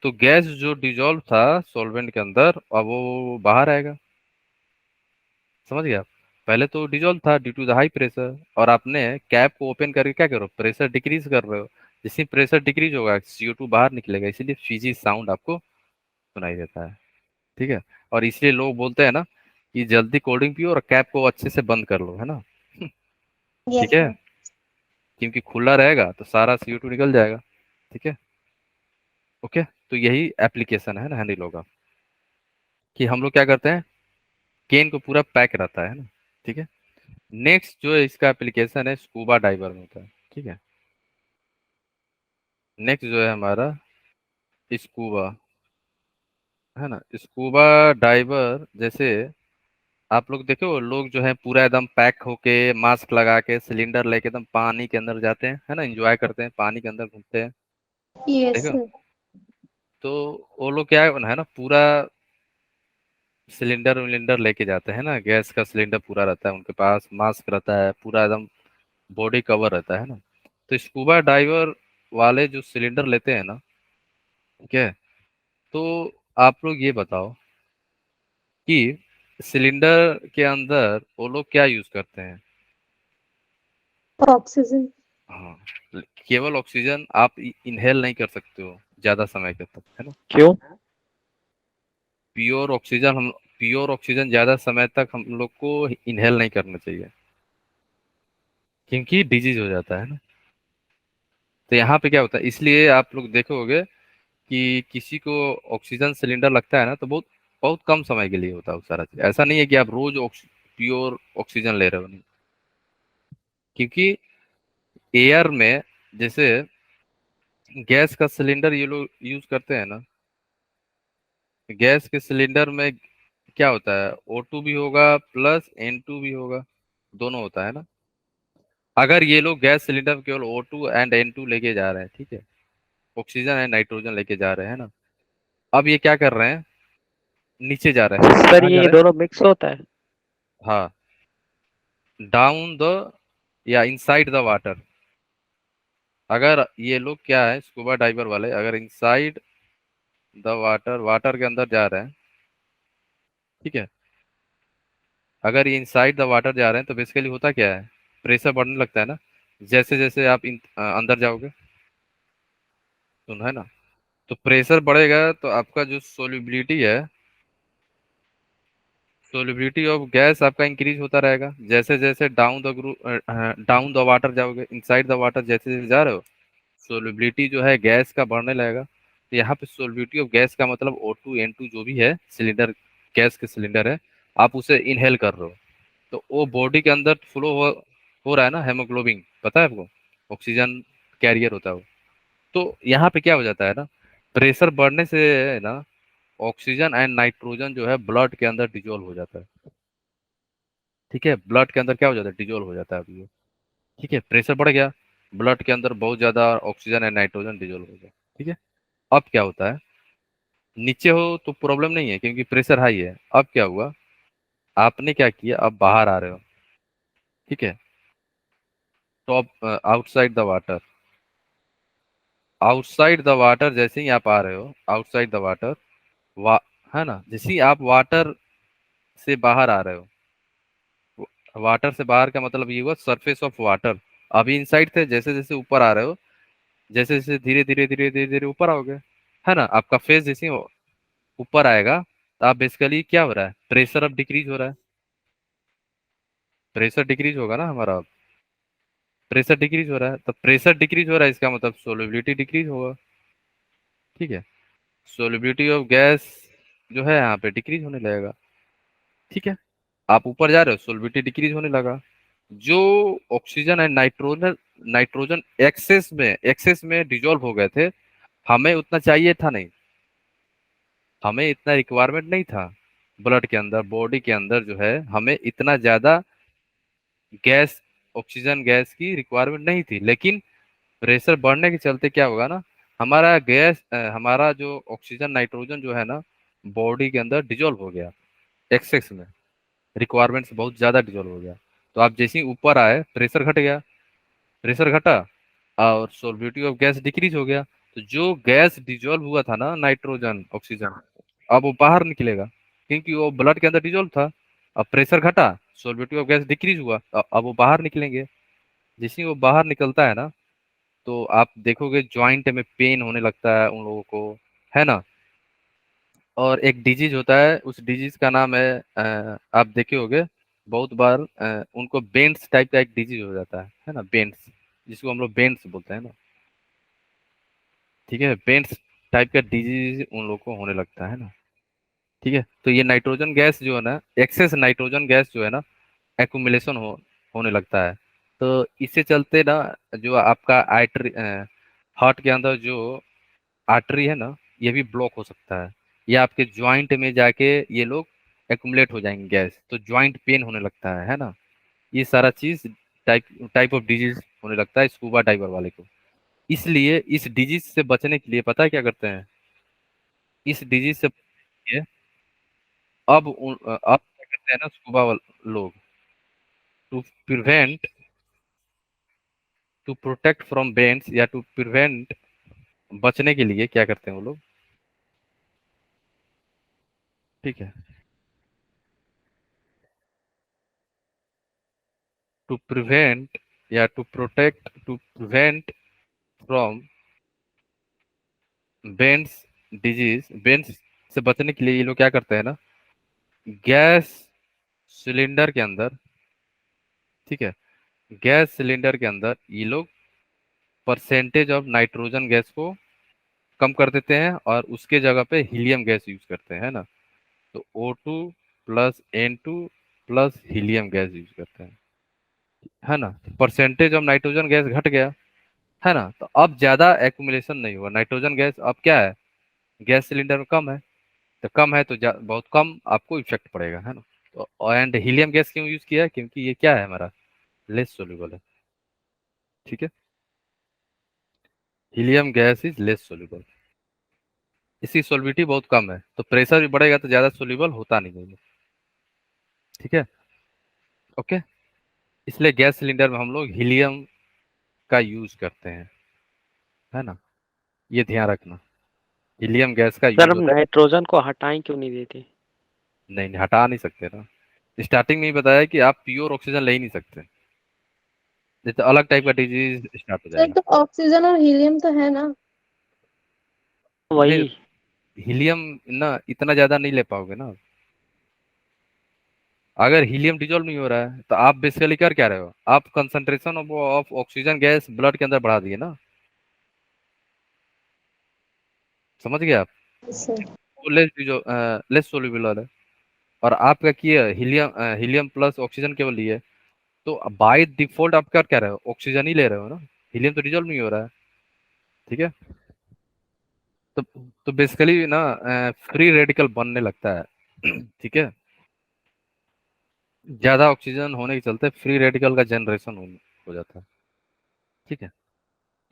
तो गैस जो डिजोल्व था सॉल्वेंट के अंदर, अब वो बाहर आएगा। समझ गए आप, पहले तो डिजोल्व था due to the high pressure, और आपने कैप को ओपन करके क्या करो, प्रेशर डिक्रीज कर रहे हो। जैसे प्रेशर डिक्रीज होगा, CO2 बाहर निकलेगा, इसीलिए फीजी साउंड आपको सुनाई देता है। ठीक है, और इसलिए लोग बोलते हैं ना कि जल्दी कोल्ड ड्रिंक पियो और कैप को अच्छे से बंद कर लो, है ना। ठीक
यस
है,
सर।
क्योंकि खुला रहेगा तो सारा CO2 निकल जाएगा। ठीक है, ओके, तो यही एप्लीकेशन है ना हैंडी लो का, कि हम लोग क्या करते हैं, केन को पूरा पैक रहता है ना। ठीक है, नेक्स्ट जो है इसका एप्लीकेशन है स्कूबा डाइवर में होता है। ठीक है, नेक्स्ट जो है हमारा स्कूबा, है ना। स्कूबा डाइवर जैसे आप लोग देखो, लोग जो है पूरा एकदम पैक होके मास्क लगा के सिलेंडर लेके एकदम पानी के अंदर जाते हैं, है ना, एंजॉय करते हैं, पानी के अंदर घूमते हैं।
यस
देखो,
सर।
तो वो लोग क्या है ना, पूरा सिलेंडर विलेंडर लेके जाते हैं ना, गैस का सिलेंडर पूरा रहता है उनके पास, मास्क रहता है, पूरा एकदम बॉडी कवर रहता है ना। तो स्कूबा डाइवर वाले जो सिलेंडर लेते हैं ना, ठीक है, तो आप लोग ये बताओ कि सिलेंडर के अंदर वो लोग क्या यूज करते हैं।
ऑक्सीजन।
हाँ, केवल ऑक्सीजन आप इनहेल नहीं कर सकते हो ज्यादा समय के तक, है ना।
क्यों?
प्योर ऑक्सीजन हम प्योर ऑक्सीजन ज्यादा समय तक हम लोग को इनहेल नहीं करना चाहिए, क्योंकि डिजीज हो जाता है ना। तो यहाँ पे क्या होता है, इसलिए आप लोग देखोगे कि किसी को ऑक्सीजन सिलेंडर लगता है ना, तो बहुत बहुत कम समय के लिए होता है वो सारा चीज, ऐसा नहीं है कि आप रोज प्योर ऑक्सीजन ले रहे हो, नहीं। क्योंकि एयर में जैसे गैस का सिलेंडर ये लोग यूज करते हैं ना, गैस के सिलेंडर में क्या होता है, O2 भी होगा प्लस N2 भी होगा, दोनों होता है ना। अगर ये लोग गैस सिलेंडर में केवल O2 एंड N2 लेके जा रहे हैं, ठीक है, ऑक्सीजन एंड नाइट्रोजन लेके जा रहे हैं ना, अब ये क्या कर रहे हैं, नीचे जा रहे हैं, है ना,
सर
कहाँ जा
ये
रहे हैं,
दोनों मिक्स होता है?
हाँ, डाउन द या इनसाइड द वाटर। अगर ये लोग क्या है, स्कूबा डाइवर वाले, अगर इनसाइड द वाटर, वाटर के अंदर जा रहे हैं, ठीक है, अगर ये इनसाइड द वाटर जा रहे हैं, तो बेसिकली होता क्या है, प्रेशर बढ़ने लगता है ना, जैसे जैसे आप अंदर जाओगे, सुन, है ना। तो प्रेशर बढ़ेगा तो आपका जो सोलिबिलिटी है, सोलिबिलिटी ऑफ गैस आपका इंक्रीज होता रहेगा, जैसे जैसे डाउन द वाटर जाओगे, इनसाइड द वाटर जैसे जैसे जा रहे हो, सोलिबिलिटी जो है गैस का बढ़ने लगेगा। तो यहाँ पे सोलिबिलिटी ऑफ गैस का मतलब O2 N2 जो भी है सिलेंडर, गैस के सिलेंडर है, आप उसे इनहेल कर रहे हो, तो वो बॉडी के अंदर फ्लो हो रहा है ना, हेमोग्लोबिन, पता है आपको, ऑक्सीजन कैरियर होता है वो। तो यहाँ पे क्या हो जाता है ना, प्रेशर बढ़ने से, है ना, ऑक्सीजन एंड नाइट्रोजन जो है ब्लड के अंदर डिजोल्व हो जाता है। ठीक है, ब्लड के अंदर क्या हो जाता है, डिजोल्व हो जाता है अभी वो। ठीक है, प्रेशर बढ़ गया, ब्लड के अंदर बहुत ज्यादा ऑक्सीजन एंड नाइट्रोजन डिजोल्व हो गया। ठीक है, अब क्या होता है, नीचे हो तो प्रॉब्लम नहीं है क्योंकि प्रेशर हाई है। अब क्या हुआ, आपने क्या किया, अब बाहर आ रहे हो, ठीक है, top outside the water, outside the water जैसे ही आप आ रहे हो, आउटसाइड द वाटर, वा है ना, जैसे ही आप वाटर से बाहर आ रहे हो, वाटर से बाहर का मतलब ये हुआ सरफेस ऑफ वाटर। अभी इनसाइड थे, जैसे जैसे ऊपर आ रहे हो, जैसे जैसे धीरे धीरे धीरे धीरे धीरे ऊपर आओगे, है ना, आपका फेस जैसे ही ऊपर आएगा तो आप बेसिकली क्या हो रहा है, प्रेशर अब डिक्रीज हो रहा है, प्रेशर डिक्रीज होगा ना हमारा, प्रेशर डिक्रीज हो रहा है, तो प्रेशर डिक्रीज हो रहा है इसका मतलब सोलिबिलिटी डिक्रीज होगा। ठीक है, सोलिबिलिटी ऑफ गैस जो है यहाँ पे डिक्रीज होने लगेगा। ठीक है, आप ऊपर जा रहे हो, सोलिबिलिटी डिक्रीज होने लगा। जो oxygen and nitrogen nitrogen excess में डिजोल्व हो गए थे, हमें उतना चाहिए था नहीं, हमें इतना रिक्वायरमेंट नहीं था, ब्लड के अंदर बॉडी के अंदर जो है हमें इतना ज्यादा गैस, ऑक्सीजन गैस की रिक्वायरमेंट नहीं थी। लेकिन प्रेशर बढ़ने के चलते क्या होगा ना, हमारा गैस हमारा जो ऑक्सीजन नाइट्रोजन जो है ना, बॉडी के अंदर डिजोल्व हो गया एक्सेस में, रिक्वायरमेंट से बहुत ज्यादा डिजोल्व हो गया। तो आप जैसे ही ऊपर आए, प्रेशर घट गया, प्रेशर घटा और सोलिबिलिटी ऑफ गैस डिक्रीज हो गया। तो जो गैस डिजोल्व हुआ था ना, नाइट्रोजन ऑक्सीजन, अब वो बाहर निकलेगा क्योंकि वो ब्लड के अंदर डिजोल्व था। अब प्रेशर घटा, सोलिबिलिटी ऑफ गैस डिक्रीज हुआ, अब वो बाहर निकलेंगे। जैसे ही वो बाहर निकलता है ना, तो आप देखोगे ज्वाइंट में पेन होने लगता है उन लोगों को, है ना। और एक डिजीज होता है, उस डिजीज का नाम है आप देखे होगे बहुत बार, उनको बेंट्स टाइप का एक डिजीज हो जाता है ना, बेंट्स, जिसको हम लोग बेंट्स बोलते हैं ना। ठीक है, बेंट्स टाइप का डिजीज उन लोगों को होने लगता है ना। ठीक है, तो ये नाइट्रोजन गैस जो है ना, एक्सेस नाइट्रोजन गैस जो है ना, एक्यूमुलेशन होने लगता है। तो इससे चलते ना, जो आपका आर्टरी, हार्ट के अंदर जो आर्टरी है ना, ये भी ब्लॉक हो सकता है, या आपके ज्वाइंट में जाके ये लोग एक्यूमुलेट हो जाएंगे गैस, तो ज्वाइंट पेन होने लगता है ना। ये सारा चीज टाइप टाइप ऑफ डिजीज होने लगता है स्कूबा डाइवर वाले को। इसलिए इस डिजीज से बचने के लिए पता है क्या करते हैं, इस डिजीज से बचने के लिए अब क्या करते हैं ना स्कूबा लोग, to prevent, to protect from bends, या टू प्रिवेंट, बचने के लिए क्या करते हैं वो लोग, ठीक है, टू प्रिवेंट या to protect, to prevent from bends disease, bends से बचने के लिए ये लोग क्या करते हैं ना, गैस सिलेंडर के अंदर, ठीक है, गैस सिलेंडर के अंदर ये लोग परसेंटेज ऑफ नाइट्रोजन गैस को कम कर देते हैं और उसके जगह पे हीलियम गैस यूज करते हैं ना। तो O2 + N2 plus helium gas use करते हैं, है ना। परसेंटेज ऑफ नाइट्रोजन गैस घट गया, है ना, तो अब ज्यादा एक्यूमुलेशन नहीं हुआ नाइट्रोजन गैस, अब क्या है, गैस सिलेंडर में कम है, तो कम है तो बहुत कम आपको इफेक्ट पड़ेगा, है ना। तो एंड हीलियम गैस क्यों यूज किया, क्योंकि ये क्या है हमारा, लेस सोल्यूबल है। ठीक है, helium gas is less soluble, इसकी सोलिबिलिटी बहुत कम है, तो प्रेशर भी बढ़ेगा तो ज्यादा सोल्यूबल होता नहीं है ये। ठीक है, ओके, इसलिए गैस सिलेंडर में हम लोग हीलियम का यूज करते हैं, है ना, ये ध्यान रखना, हीलियम गैस का
सर
यूज
हम
होता
नाइट्रोजन को हटाएं क्यों नहीं देते?
है। नहीं, हटा नहीं सकते ना, स्टार्टिंग में ही बताया कि आप प्योर ऑक्सीजन ले ही नहीं सकते, नहीं तो अलग टाइप का डिजीज स्टार्ट हो
सर
जाएगा।
तो ऑक्सीजन और हीलियम तो है ना।
नहीं,
वही।
हीलियम ना इतना ज्यादा नहीं ले पाओगे ना। अगर हीलियम डिजोल्व नहीं हो रहा है तो आप बेसिकली कर क्या रहे हो, आप concentration of oxygen gas blood के अंदर बढ़ा दिए ना, समझ गए आप,
सर
तो लेस सोल्यूबल है। और आपका किया हीलियम, हीलियम प्लस ऑक्सीजन केवल लिए, तो बाय डिफॉल्ट आप कर क्या रहे हो, ऑक्सीजन ही ले रहे हो ना, हीलियम तो डिजोल्व नहीं हो रहा है। ठीक है, तो तो बेसिकली ना फ्री रेडिकल बनने लगता है। ठीक है, ज्यादा ऑक्सीजन होने के चलते फ्री रेडिकल का जनरेशन हो जाता है। ठीक है,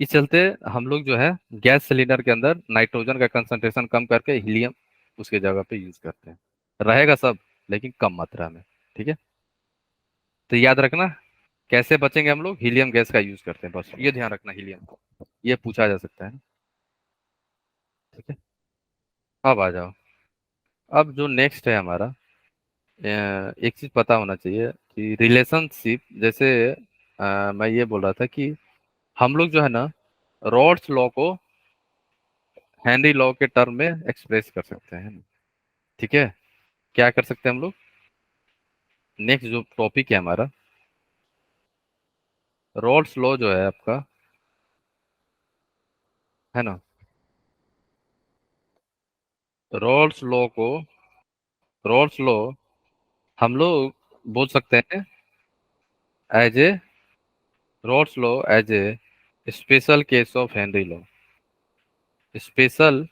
इस चलते हम लोग जो है गैस सिलेंडर के अंदर नाइट्रोजन का कंसंट्रेशन कम करके हीलियम उसके जगह पे यूज करते हैं। रहेगा सब, लेकिन कम मात्रा में। ठीक है, तो याद रखना कैसे बचेंगे हम लोग, हीलियम गैस का यूज करते हैं, बस ये ध्यान रखना हीलियम को, ये पूछा जा सकता है ना। ठीक है, अब आ जाओ। अब जो नेक्स्ट है हमारा, एक चीज पता होना चाहिए कि रिलेशनशिप जैसे मैं ये बोल रहा था कि हम लोग जो है ना रॉड्स लॉ को हेनरी लॉ के टर्म में एक्सप्रेस कर सकते हैं। ठीक है, क्या कर सकते हैं हम लोग, नेक्स्ट जो टॉपिक है हमारा रॉड्स लॉ जो है आपका, है ना, रॉड्स लॉ को, रॉड्स लॉ हम लोग बोल सकते हैं as a, Raoult's law as a special case of Henry law, special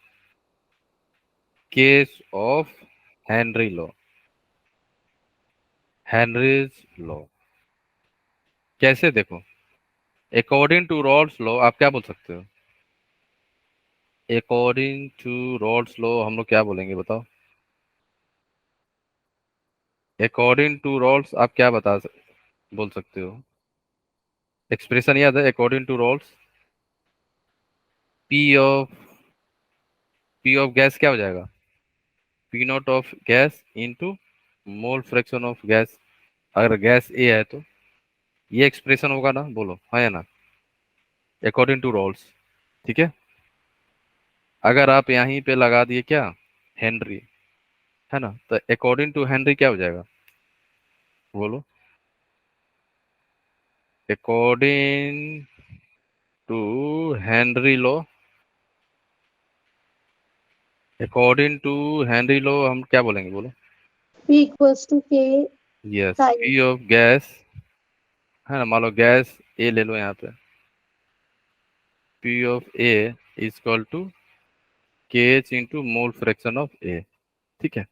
case of Henry law, Henry's law. कैसे देखो, अकॉर्डिंग टू रॉड्स लॉ आप क्या बोल सकते हो, अकॉर्डिंग टू रॉड्स लॉ हम लोग क्या बोलेंगे बताओ, अकॉर्डिंग टू रॉड्स आप क्या बोल सकते हो, एक्सप्रेशन याद है, according to Raoult's P of, P of gas क्या हो जाएगा, P naught of gas into mole fraction of gas, अगर गैस ए है तो ये एक्सप्रेशन होगा ना, बोलो हाँ या ना, अकॉर्डिंग टू रॉल्स। ठीक है, अगर आप यहीं पे लगा दिए क्या, हेनरी, है ना, तो अकॉर्डिंग टू हेनरी क्या हो जाएगा, बोलो, according to Henry law, according to Henry law हम क्या बोलेंगे, बोलो,
P equals to K
yes
psi.
P of gas, है ना, मान लो गैस ए ले लो यहाँ पे, P of A is equal to K H into mole fraction of A. ठीक है,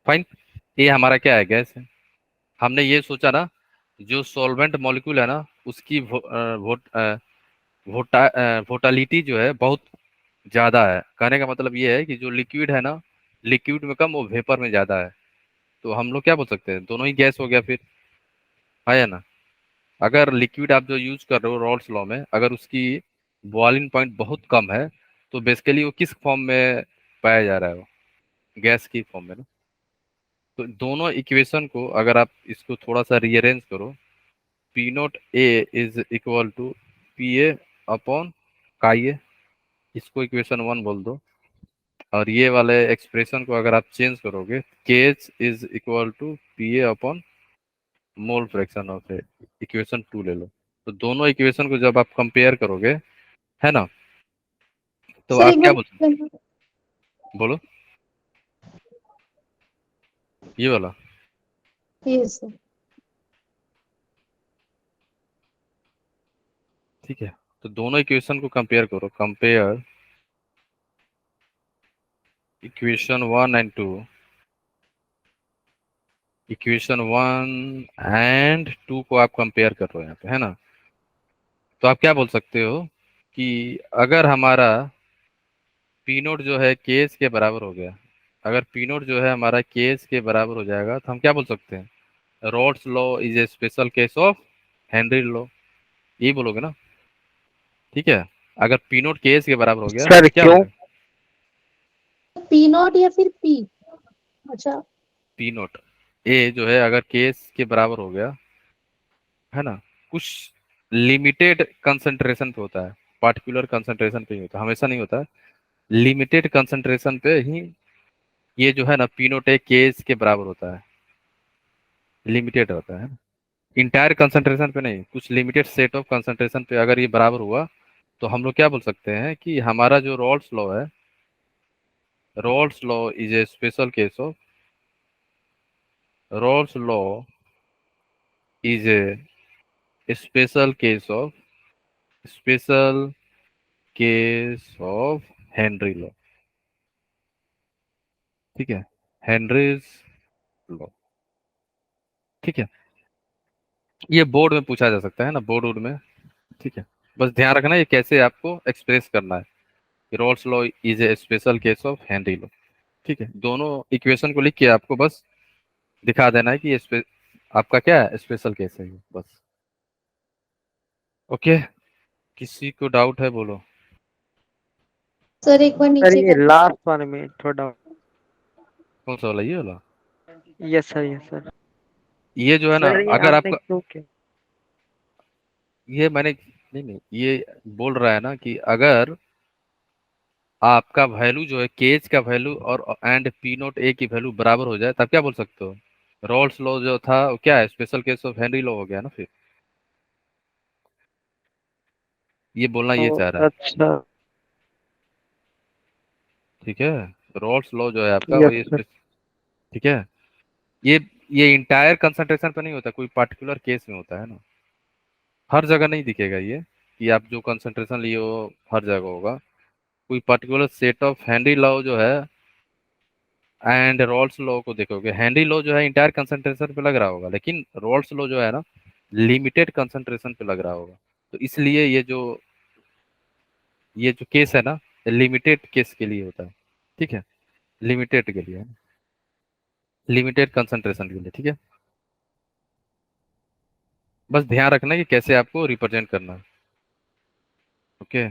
फाइन, ये हमारा क्या है, गैस है। हमने ये सोचा ना जो सॉल्वेंट मॉलिक्यूल है ना उसकी वोटालिटी जो है बहुत ज्यादा है, कहने का मतलब ये है कि जो लिक्विड है ना, लिक्विड में कम वो वेपर में ज्यादा है, तो हम लोग क्या बोल सकते हैं, दोनों ही गैस हो गया फिर, है या ना। अगर लिक्विड आप जो यूज कर रहे हो रॉल्स लॉ में, अगर उसकी बॉइलिंग पॉइंट बहुत कम है तो बेसिकली वो किस फॉर्म में पाया जा रहा है, वो गैस की फॉर्म में ना। तो दोनों इक्वेशन को अगर आप इसको थोड़ा सा रीअरेंज करो, P naught A is equal to P A upon chi A, इसको इक्वेशन 1 बोल दो, और ये वाले एक्सप्रेशन को अगर आप चेंज करोगे, K H is equal to P A upon mole fraction of A, equation 2 ले लो। तो दोनों इक्वेशन को जब आप कंपेयर करोगे, है ना, तो
सर
आप
एक
क्या
बार
बोलते बोलो, ये वाला,
यस सर।
ठीक है, तो दोनों इक्वेशन को कंपेयर करो, compare equation 1 and 2, equation 1 and 2 को आप कंपेयर कर रहे हो यहाँ पे, है ना, तो आप क्या बोल सकते हो कि अगर हमारा पी नोट जो है केस के बराबर हो गया, अगर पी नोट जो है हमारा केस के बराबर हो जाएगा तो हम क्या बोल सकते हैं, rods law is a special case of Henry law, यही बोलोगे ना। ठीक है, अगर पी नोट केस के बराबर हो गया
सर
तो क्या हो
क्यों?
जाएगा,
पी नॉट या फिर पी, अच्छा
पी नोट ए जो है अगर केस के बराबर हो गया, है ना, कुछ लिमिटेड कंसंट्रेशन पे होता है, पार्टिकुलर कंसंट्रेशन पे ही होता है, हमेशा नहीं होता है, लिमिटेड कंसंट्रेशन पे ही ये जो है ना पी नोट ए केस के बराबर होता है, लिमिटेड होता है ना, इंटायर कंसंट्रेशन पे नहीं, कुछ लिमिटेड सेट ऑफ कंसंट्रेशन पे अगर ये बराबर हुआ तो हम लोग क्या बोल सकते हैं कि हमारा जो रॉल्स लॉ है, Rawls law is a special case of, Rawls law is a special case of, special case of Henry law. ठीक है, हेनरीज लॉ। ठीक है, ये बोर्ड में पूछा जा सकता है ना, बोर्ड वोर्ड में। ठीक है, बस ध्यान रखना ये कैसे आपको एक्सप्रेस करना है। Rawls law is a special case of Henry law. ठीक है, दोनों इक्वेशन को लिख के आपको बस दिखा देना है कि ये आपका क्या है, स्पेशल केस है ये, बस। ओके, किसी को डाउट है बोलो।
सर एक बार
सर
नीचे
ये
कर
लास्ट वाले में थोड़ा।
कौन सा वाला, ये वाला?
Yes sir, yes sir.
ये जो है ना,
सर ये
अगर
आपने
आपका
क्यों किया?
ये मैंने नहीं नहीं, ये बोल रहा है ना कि अगर आपका वैल्यू जो है केज का वैल्यू और एंड पी नोट ए की वैल्यू बराबर हो जाए, तब क्या बोल सकते हो? रॉल्स लॉ जो था वो क्या है, special case of Henry law हो गया ना फिर। ये बोलना
ओ
ये चाह रहा है।
अच्छा।
ठीक है, रॉल्स लॉ जो है आपका वो
यस
ये
सर।
ठीक है। ये ये इंटायर कंसंट्रेशन पे नहीं होता, कोई पर्टिकुलर केस में होता है ना। हर जगह नहीं दिखेगा ये कि आप जो कंसंट्रेशन लिए हो हर जगह होगा। कोई particular set of Henry law जो है एंड रॉल्स लॉ को देखोगे, हेनरी लॉ जो है इंटायर कंसंट्रेशन पे लग रहा होगा, लेकिन रॉल्स लॉ जो है ना लिमिटेड कंसंट्रेशन पे लग रहा होगा। तो इसलिए ये जो केस है ना, लिमिटेड केस के लिए होता है। ठीक है, लिमिटेड के लिए, लिमिटेड कंसंट्रेशन के लिए। ठीक है, बस ध्यान रखना कि कैसे आपको रिप्रेजेंट करना है। ओके,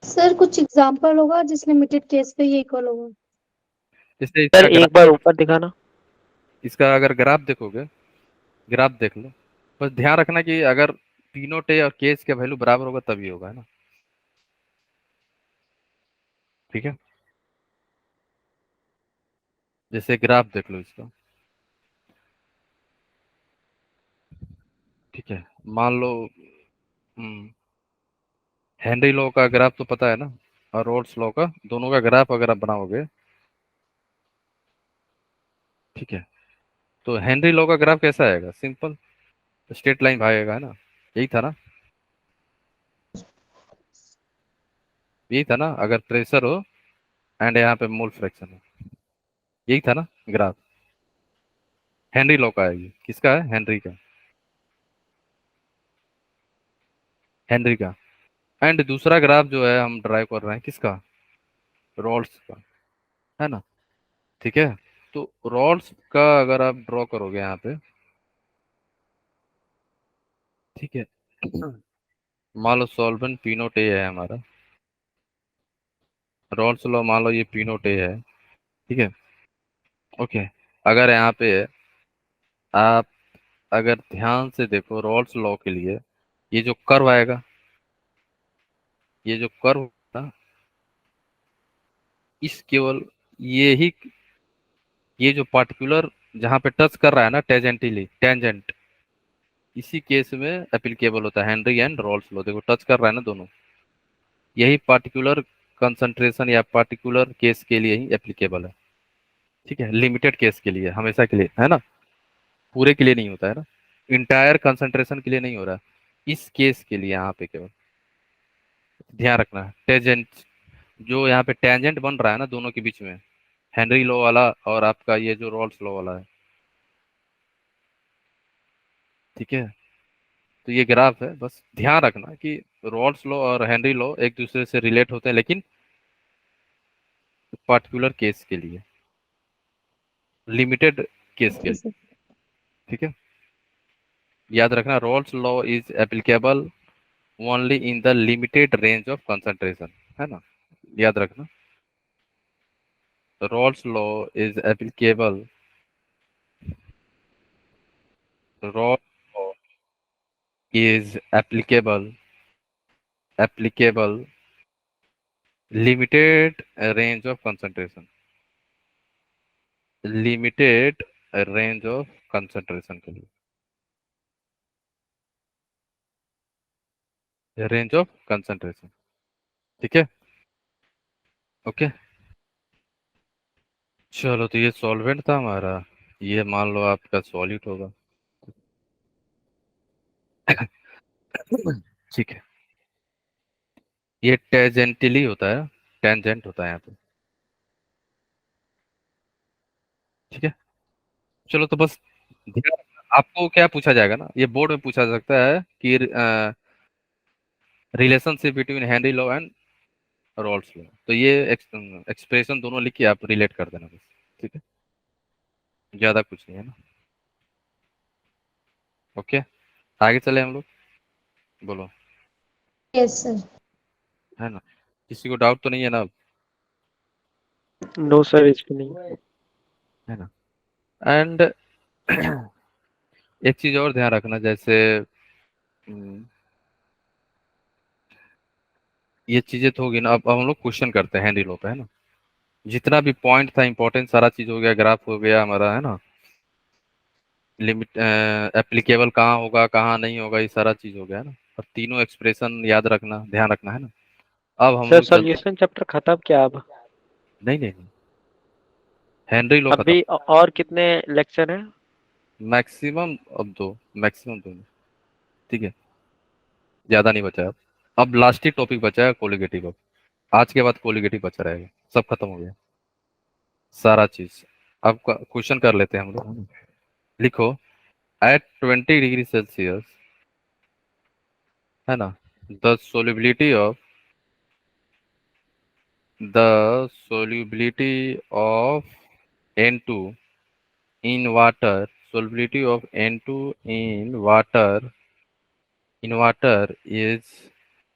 सर कुछ एग्जांपल होगा जिस लिमिटेड केस पे ये इक्वल होगा?
जैसे
सर
इसका
एक बार ऊपर दिखाना।
इसका अगर ग्राफ देखोगे, ग्राफ देख लो। बस ध्यान रखना कि अगर तीनों टे और केस का वैल्यू बराबर होगा तभी होगा, है ना। ठीक है, जैसे ग्राफ देख लो इसका। ठीक है, मान लो हेनरी लॉ का ग्राफ तो पता है ना, और रोल्स लॉ का, दोनों का ग्राफ अगर आप बनाओगे, ठीक है, तो हेनरी लॉ का ग्राफ कैसा आएगा? सिंपल स्ट्रेट लाइन भागेगा, है ना। यही था ना, यही था ना, अगर प्रेशर हो एंड यहाँ पे मोल फ्रैक्शन हो, यही था ना ग्राफ। हेनरी लॉ का है ये, किसका है? हेनरी का, हेनरी का। एंड दूसरा ग्राफ जो है हम ड्राइव कर रहे हैं किसका? रॉल्स का, है ना। ठीक है, तो रॉल्स का अगर आप ड्रॉ करोगे यहाँ पे, ठीक है, मान लो सॉल्वेंट पी नोट ए है हमारा, रॉल्स लॉ मान लो ये पी नोट ए है। ठीक है, ओके, अगर यहाँ पे आप अगर ध्यान से देखो रॉल्स लॉ के लिए, ये जो कर्व आएगा, ये जो कर्व ना, इस केवल ये ही, ये जो पार्टिकुलर जहाँ पे टच कर रहा है ना टेंजेंटली, टेंजेंट, इसी केस में एप्लीकेबल होता है हेनरी एंड रॉल्स लॉ। देखो टच कर रहा है ना दोनों, यही पार्टिकुलर कंसंट्रेशन या पार्टिकुलर केस के लिए ही एप्लीकेबल है। ठीक है, लिमिटेड केस के लिए, हमेशा के लिए, है ना, पूरे के लिए नहीं होता है ना, इंटायर कंसंट्रेशन के लिए नहीं हो रहा, इस केस के लिए यहाँ पे केवल ध्यान रखना है। टेंजेंट, जो यहाँ पे टेंजेंट बन रहा है ना दोनों के बीच में, हेनरी लॉ वाला और आपका ये जो रॉल्स लॉ वाला है। ठीक है, तो ये ग्राफ है, बस ध्यान रखना कि रॉल्स लॉ और हेनरी लॉ एक दूसरे से रिलेट होते हैं, लेकिन पर्टिकुलर केस के लिए, लिमिटेड केस के
ओके
लिए।
सर।
ठीक है, याद रखना Rawls law is applicable only in the limited range of concentration, है ना, याद रखना Rawls law is applicable, Rawls law is applicable limited range of concentration, limited range of concentration के लिए, रेंज ऑफ कंसंट्रेशन। ठीक है, ओके, चलो तो ये सॉल्वेंट था हमारा, ये मान लो आपका सॉल्यूट होगा। ठीक है, ये टेंजेंटली होता है, टेंजेंट होता है यहाँ पे। ठीक है, चलो तो बस ध्यान आपको क्या पूछा जाएगा ना, ये बोर्ड में पूछा जा सकता है कि relationship between Henry law and Rawls law, तो ये एक्सप्रेशन दोनों लिख के आप रिलेट कर देना बस, ठीक है, ज्यादा कुछ नहीं है ना। ओके, आगे चले हम लोग, बोलो,
यस सर।
है ना, किसी को डाउट तो नहीं है ना,
नो सर, इसमें नहीं।
है ना। एंड एक चीज और ध्यान रखना, जैसे हम्म, ये चीजें तो होगी ना, अब हम लोग क्वेश्चन करते हैं हेनरी लॉ पे, है ना। जितना भी पॉइंट था इंपॉर्टेंट सारा चीज हो गया, ग्राफ हो गया हमारा, है ना, लिमिट एप्लीकेबल कहाँ होगा कहाँ नहीं होगा, ये सारा चीज हो गया, है ना। और तीनों एक्सप्रेशन याद रखना, ध्यान रखना, है ना। अब हम
सर
लोग चलते,
सॉल्यूशन चैप्टर खत्म क्या अब?
नहीं नहीं नहीं, हेनरी लॉ खत्म,
अभी और कितने लेक्चर हैं?
मैक्सिमम अब दो, मैक्सिमम दो, ठीक है, ज्यादा नहीं बचा अब लास्ट ही टॉपिक बचा है कोलिगेटिव, अब आज के बाद कोलिगेटिव बचा रहेगा, सब खत्म हो गया सारा चीज। अब क्वेश्चन कर लेते हैं हम लोग, लिखो, एट 20 डिग्री सेल्सियस, है ना, the solubility of the solubility of N2 in water, solubility of N2 in water is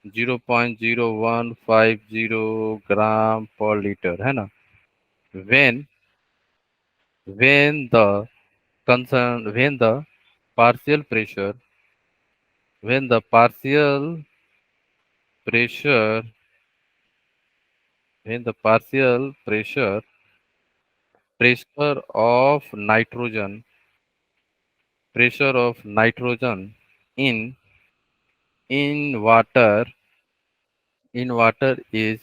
0.0150 gram per liter, है ना। when when the partial pressure when the pressure partial pressure of nitrogen in in water is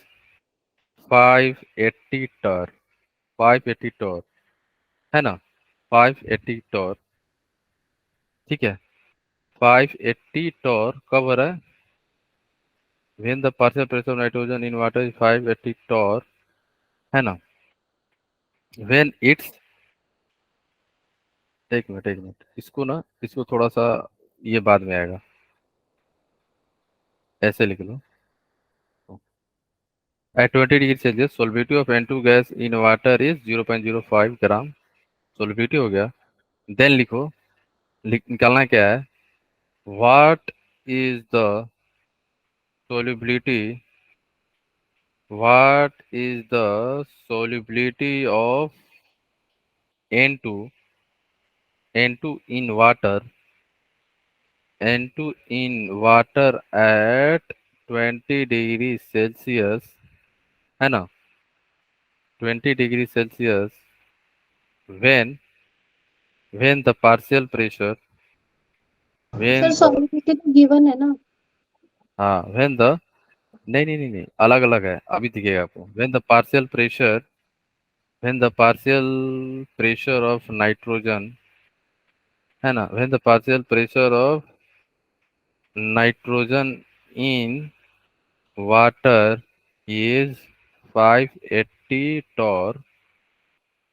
580 टर, 580 टर, है ना, 580 टर, ठीक है, 580 टर कब हो रहा है, when the partial pressure of nitrogen in water is 580 टर, है ना, when it's, एक मिनट इसको ना, इसको थोड़ा सा, ये बाद में आएगा, ऐसे लिख लो, at 20 degree Celsius solubility of N2 gas in water is 0.05 gram, solubility हो गया, देन लिखो, निकालना क्या है, what is the solubility what is the solubility of N2 N2 in water N2 in water at 20 degree Celsius, है ना, 20 degree Celsius, when the partial pressure
sir
when the
solubility तो given है ना।
हाँ when the नहीं नहीं नहीं नहीं, अलग अलग है, अभी दिखेगा आपको, when the partial pressure of nitrogen, है ना, when the partial pressure of nitrogen in water is 580 torr,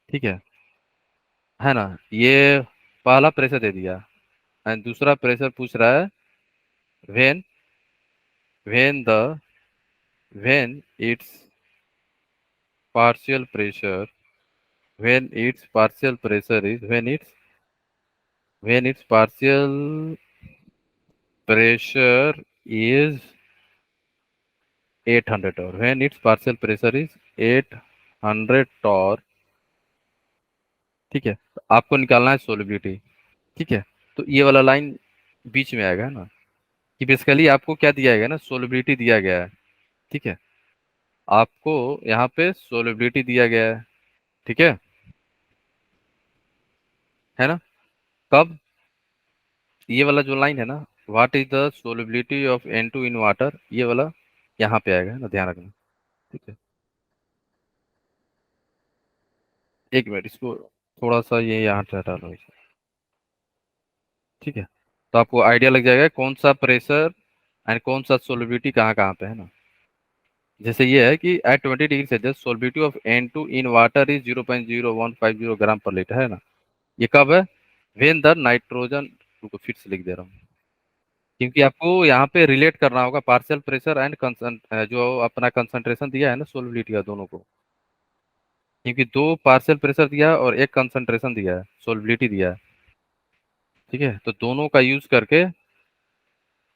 ठीक है ना, ये पहला प्रेशर दे दिया, एंड दूसरा प्रेशर पूछ रहा है when when the when its partial pressure when its partial pressure is when its partial pressure is 800 torr, when its partial pressure is 800 torr, ठीक है, तो आपको निकालना है सोलिबिलिटी, ठीक है, तो ये वाला लाइन बीच में आएगा ना, कि बेसिकली आपको क्या दिया गया ना, सोलिबिलिटी दिया गया है, ठीक है, आपको यहाँ पे सोलिबिलिटी दिया गया है, ठीक है ना, कब, ये वाला जो लाइन है ना, what is the solubility of N2 in water, ये वाला यहाँ पे आएगा, है ना, ध्यान रखना, ठीक है, एक मिनट इसको थोड़ा सा ये यहाँ हटा लो इसे, ठीक है, तो आपको आइडिया लग जाएगा कौन सा प्रेशर एंड कौन सा सोलिबिलिटी कहाँ कहाँ पे है ना। जैसे ये है कि at 20 degree Celsius solubility of N2 in water is 0.0150 gram per litre, है ना, ये कब है, व्हेन द नाइट्रोजन, रुको फिर से लिख दे रहा हूँ, क्योंकि आपको यहाँ पे रिलेट करना होगा पार्शियल प्रेशर एंड जो अपना कंसंट्रेशन दिया है ना सोलिबिलिटी का, दोनों को, क्योंकि दो पार्शियल प्रेशर दिया है और एक कंसंट्रेशन दिया है, सोलिबिलिटी दिया है। ठीक है, तो दोनों का यूज करके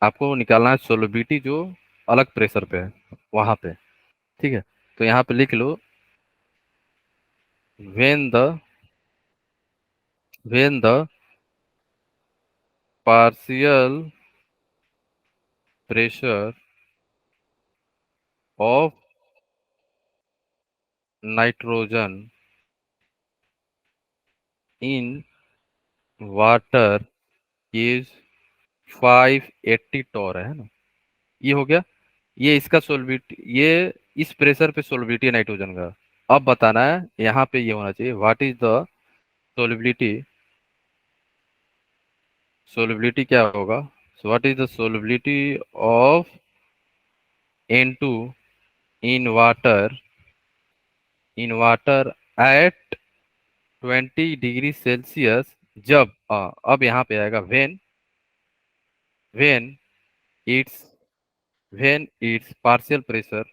आपको निकालना है सोलिबिलिटी जो अलग प्रेशर पे है वहां पे। ठीक है, तो यहाँ पे लिख लो, when the when the partial pressure of nitrogen in water is 580 torr है ना, ये हो गया। ये इसका सोलिबिलिटी, ये इस प्रेशर पे सोलिबिलिटी है नाइट्रोजन का। अब बताना है यहाँ पे ये होना चाहिए, what is the solubility, solubility क्या होगा, what is the solubility of N2 in water at 20 degree Celsius, जब अब यहाँ पे आएगा when its when its partial pressure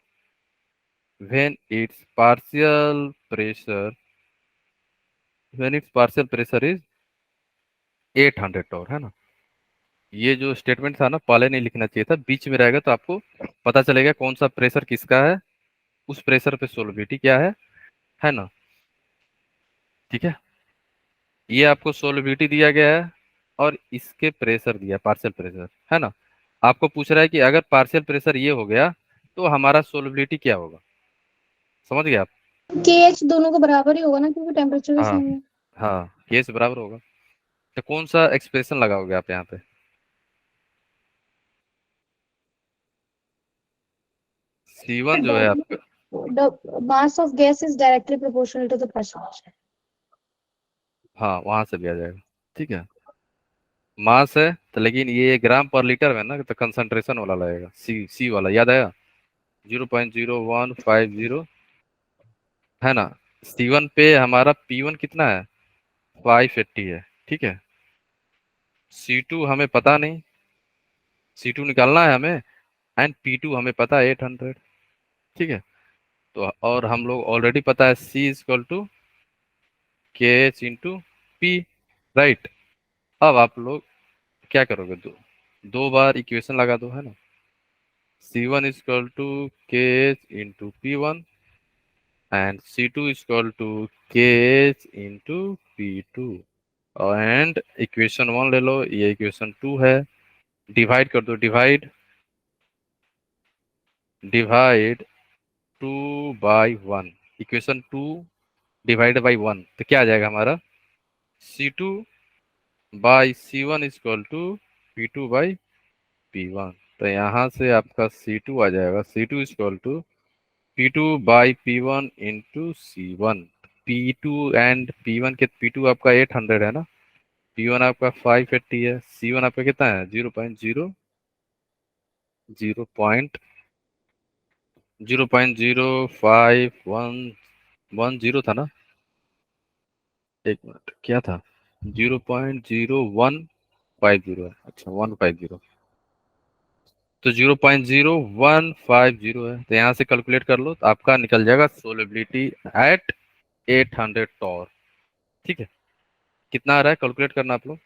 when its partial pressure when its partial pressure is 800 Tor है ना। ये जो स्टेटमेंट था ना, पहले नहीं लिखना चाहिए था, बीच में रहेगा तो आपको पता चलेगा कौन सा प्रेशर किसका है, उस प्रेशर पे सोलिबिलिटी क्या है ना। ठीक है, ये आपको सोलिबिलिटी दिया गया है और इसके प्रेशर दिया, पार्शियल प्रेशर है ना। आपको पूछ रहा है कि अगर पार्शियल प्रेशर ये हो गया तो हमारा सोलिबिलिटी क्या होगा, समझ गए आप।
KH दोनों को बराबर ही होगा ना, क्योंकि टेम्परेचर भी
हाँ
सेम है।
हाँ, केस बराबर होगा। तो कौन सा एक्सप्रेशन लगाओगे आप यहाँ पे, C1 जो है आपका,
The mass of gas is directly proportional to the pressure.
हाँ वहां से भी आ जाएगा। ठीक है, मास है तो, लेकिन ये ग्राम पर लीटर में ना, तो कंसंट्रेशन वाला लगेगा, सी वाला याद आया, 0.0150 है ना। C1 पे हमारा P1 कितना है, 580 है। ठीक है, C2 हमें पता नहीं, C2 निकालना है हमें, एंड P2 हमें पता है 800। ठीक है, तो और हम लोग ऑलरेडी पता है C equal to K H into P, right. अब आप लोग क्या करोगे, दो बार इक्वेशन लगा दो है ना, C1 is equal to K H into P1 and C2 equal to K H into P2, and equation 1 ले लो, ये इक्वेशन 2 है, डिवाइड कर दो, डिवाइड 2/1, इक्वेशन 2 डिवाइड बाई 1, तो क्या आ जाएगा हमारा, C2 by C1 is equal to P2 by P1। तो यहाँ से आपका C2 आ जाएगा, C2 equal to P2 by P1 into C1। P2 and P1 के, P2 आपका 800 है ना, P1 आपका 580 है, C1 आपका कितना है, 0.0 था ना, एक मिनट क्या था, 0.0150 है, अच्छा 150, तो 0.0150 है, तो यहाँ से कैलकुलेट कर लो तो आपका निकल जाएगा सोलिबिलिटी एट 800 टॉर। ठीक है, कितना आ रहा है कैलकुलेट करना आप लोग,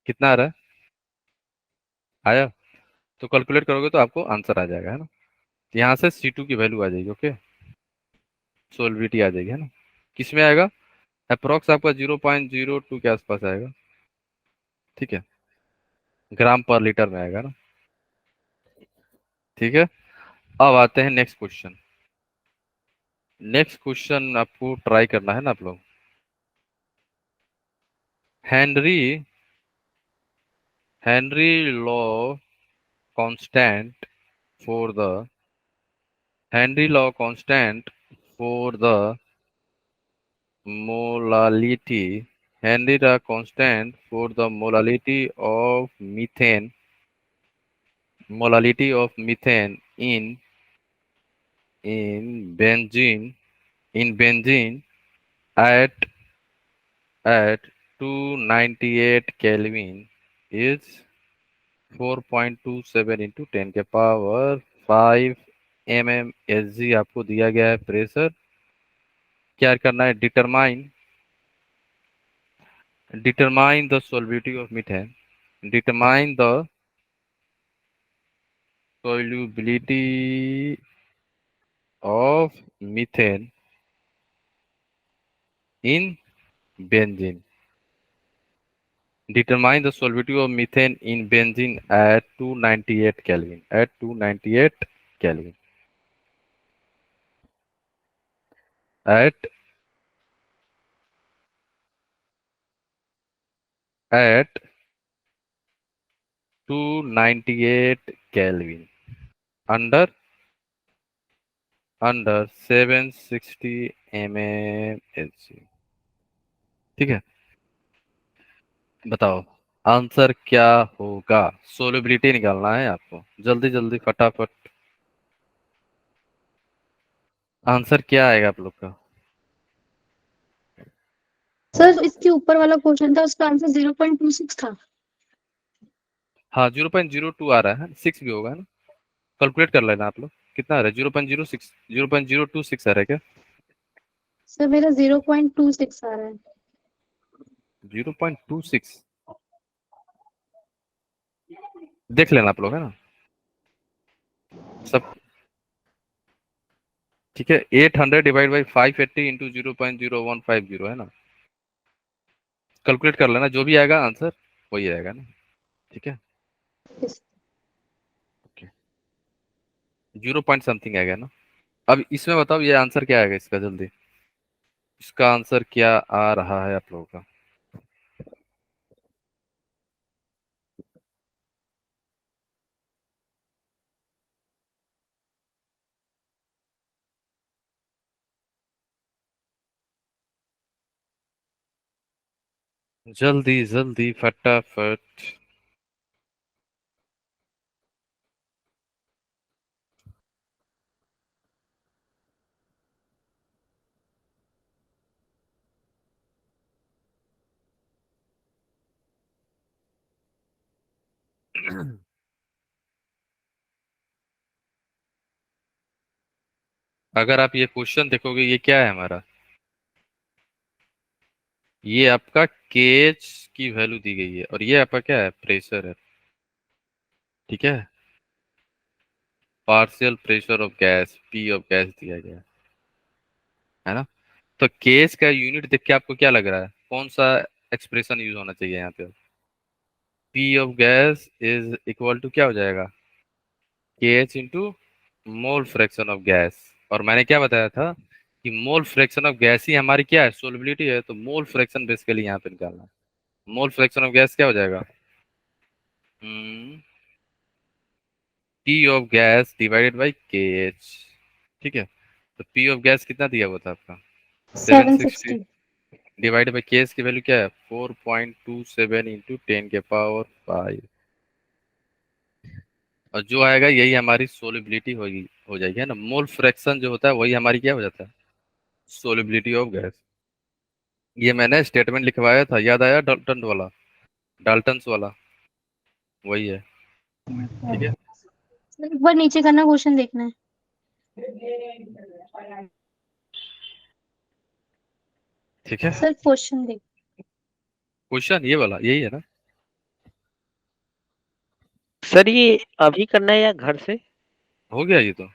कितना आ रहा है, आया, तो कैलकुलेट करोगे तो आपको आंसर आ जाएगा है ना। तो यहाँ से C2 की वैल्यू आ जाएगी, ओके, सोलिबिलिटी आ जाएगी है ना, किस में आएगा, अप्रोक्स आपका 0.02 के आसपास आएगा। ठीक है, ग्राम पर लीटर में आएगा ना। ठीक है, अब आते हैं नेक्स्ट क्वेश्चन। नेक्स्ट क्वेश्चन आपको ट्राई करना है ना आप लोग, Henry Henry law constant for the Henry law constant for the molality Henry the constant for the molality of methane in in benzene at 298 Kelvin is 4.27 into 10 के power 5 mmSg आपको दिया गया है प्रेशर। क्या करना है? determine the solubility of methane. Determine the solubility of methane in benzene. Determine the solubility of methane in benzene at 298 Kelvin. At 298 Kelvin. At 298 Kelvin. Under 760 mmHg. ठीक है, बताओ आंसर क्या होगा? सोलिबिलिटी निकालना है आपको, जल्दी जल्दी फटाफट। आंसर क्या आएगा आप लोग का?
सर इसके ऊपर वाला क्वेश्चन था, उसका आंसर 0.26 था।
हाँ 0.02 आ रहा है, 6 भी होगा ना, कैलकुलेट कर लेना आप लोग। कितना आ रहा है? 0.06, 0.026 आ रहा है क्या?
सर मेरा 0.26 आ रहा है।
0.26 देख लेना आप लोग, है ना सब। ठीक है, 800 डिवाइड बाई 580 इंटू 0.0150 है ना, कैलकुलेट कर लेना, जो भी आएगा आंसर वही आएगा ना। ठीक है, 0 पॉइंट समथिंग आएगा ना। अब इसमें बताओ ये आंसर क्या आएगा इसका, जल्दी इसका आंसर क्या आ रहा है आप लोगों का? जल्दी जल्दी फटाफट। अगर आप ये क्वेश्चन देखोगे, ये क्या है हमारा? ये आपका केएच की वैल्यू दी गई है और ये आपका क्या है? प्रेशर है। ठीक है, partial pressure of gas, P of gas दिया गया है ना। तो केएच का यूनिट देख के आपको क्या लग रहा है, कौन सा एक्सप्रेशन यूज होना चाहिए यहाँ पे? P of gas is equal to क्या हो जाएगा? KH into mole fraction of gas. और मैंने क्या बताया था कि मोल फ्रैक्शन ऑफ गैस ही हमारी क्या है? सोलिबिलिटी है। तो मोल फ्रैक्शन बेसिकली यहाँ पे निकालना है। मोल फ्रैक्शन ऑफ गैस क्या हो जाएगा? P of gas divided by के एच। ठीक है, तो पी ऑफ गैस कितना दिया हुआ था आपका? 760
760।
डिवाइडेड बाई के एच की वैल्यू क्या है? 4.27 इंटू 10 के पावर 5। और जो आएगा यही हमारी सोलिबिलिटी होगी, हो जाएगी, है ना। मोल फ्रैक्शन जो होता है वही हमारी क्या हो जाता है? Solubility of gas. ये मैंने स्टेटमेंट लिखवाया था, याद आया? डाल्टन वाला, डाल्टन्स वाला, वही है। ठीक है,
सर एक बार नीचे करना, क्वेश्चन देखना है।
ठीक है।
सर क्वेश्चन देख।
क्वेश्चन ये वाला यही है ना?
सर ये अभी करना है या घर से?
हो गया ये तो।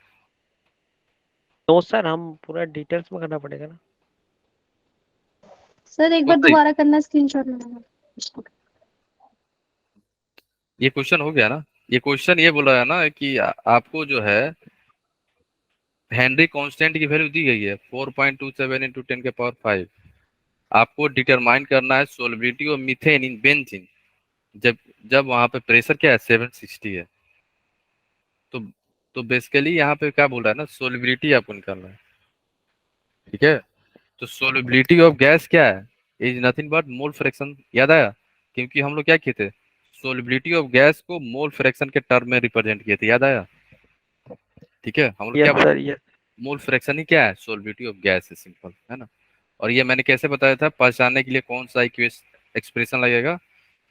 तो सर हम पूरा डिटेल्स में करना पड़ेगा ना?
सर एक बार
होता ही,
दोबारा करना, स्क्रीनशॉट लेना।
ये क्वेश्चन हो गया ना। ये क्वेश्चन ये बोल रहा है ना कि आपको जो है हेनरी कांस्टेंट की वैल्यू दी गई है 4.27 इंटू 10 के पावर 5। आपको डिटरमाइन करना है solubility of methane in benzene, जब जब वहां पे प्रेशर क्या है? 760 है। तो तो बेसिकली यहाँ पे क्या बोल रहा है ना, सोलिबिलिटी आपको निकालना है। ठीक है, तो सोलिबिलिटी ऑफ गैस क्या है? Is nothing but mole fraction. याद आया? क्योंकि हम लोग क्या किए थे, सोलिबिलिटी ऑफ गैस को मोल फ्रैक्शन के टर्म में रिप्रेजेंट किए थे, याद आया? ठीक है, हम लोग क्या
यस
बोल,
सर, यस।
मोल फ्रैक्शन ही क्या है, सोलबिलिटी ऑफ गैस है, सिंपल है ना। और ये मैंने कैसे बताया था, पहचानने के लिए कौन सा एक्सप्रेशन लगेगा,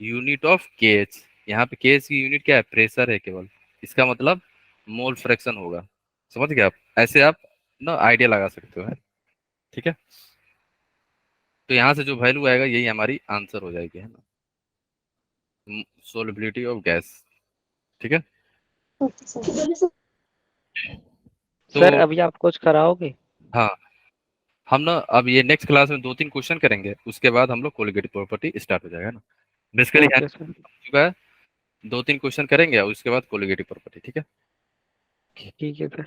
यूनिट ऑफ केएच। यहाँ पे केएच की यूनिट क्या है, प्रेशर है केवल, इसका मतलब मोल फ्रैक्शन होगा। समझ गए आप, ऐसे आप ना आइडिया लगा सकते हो, है ठीक है। तो यहाँ से जो वैल्यू आएगा यही हमारी आंसर हो जाएगी, है ना, सोलबिलिटी ऑफ गैस, ठीक है।
Okay sir.
तो
सर अभी आप कुछ कराओगे?
हाँ, हम ना अब ये नेक्स्ट क्लास में 2-3 क्वेश्चन करेंगे, उसके बाद हम लोग कोलिगेटिव प्रॉपर्टी स्टार्ट हो जाएगा ना। Basically
okay sir.
चुका है, 2-3 क्वेश्चन करेंगे और उसके बाद कोलिगेटिव प्रॉपर्टी, ठीक है।
ठीक है सर।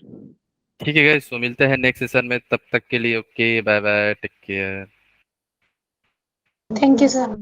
ठीक है गाइस, तो मिलते हैं नेक्स्ट सेशन में, तब तक के लिए okay, bye bye, take care.
Thank you sir.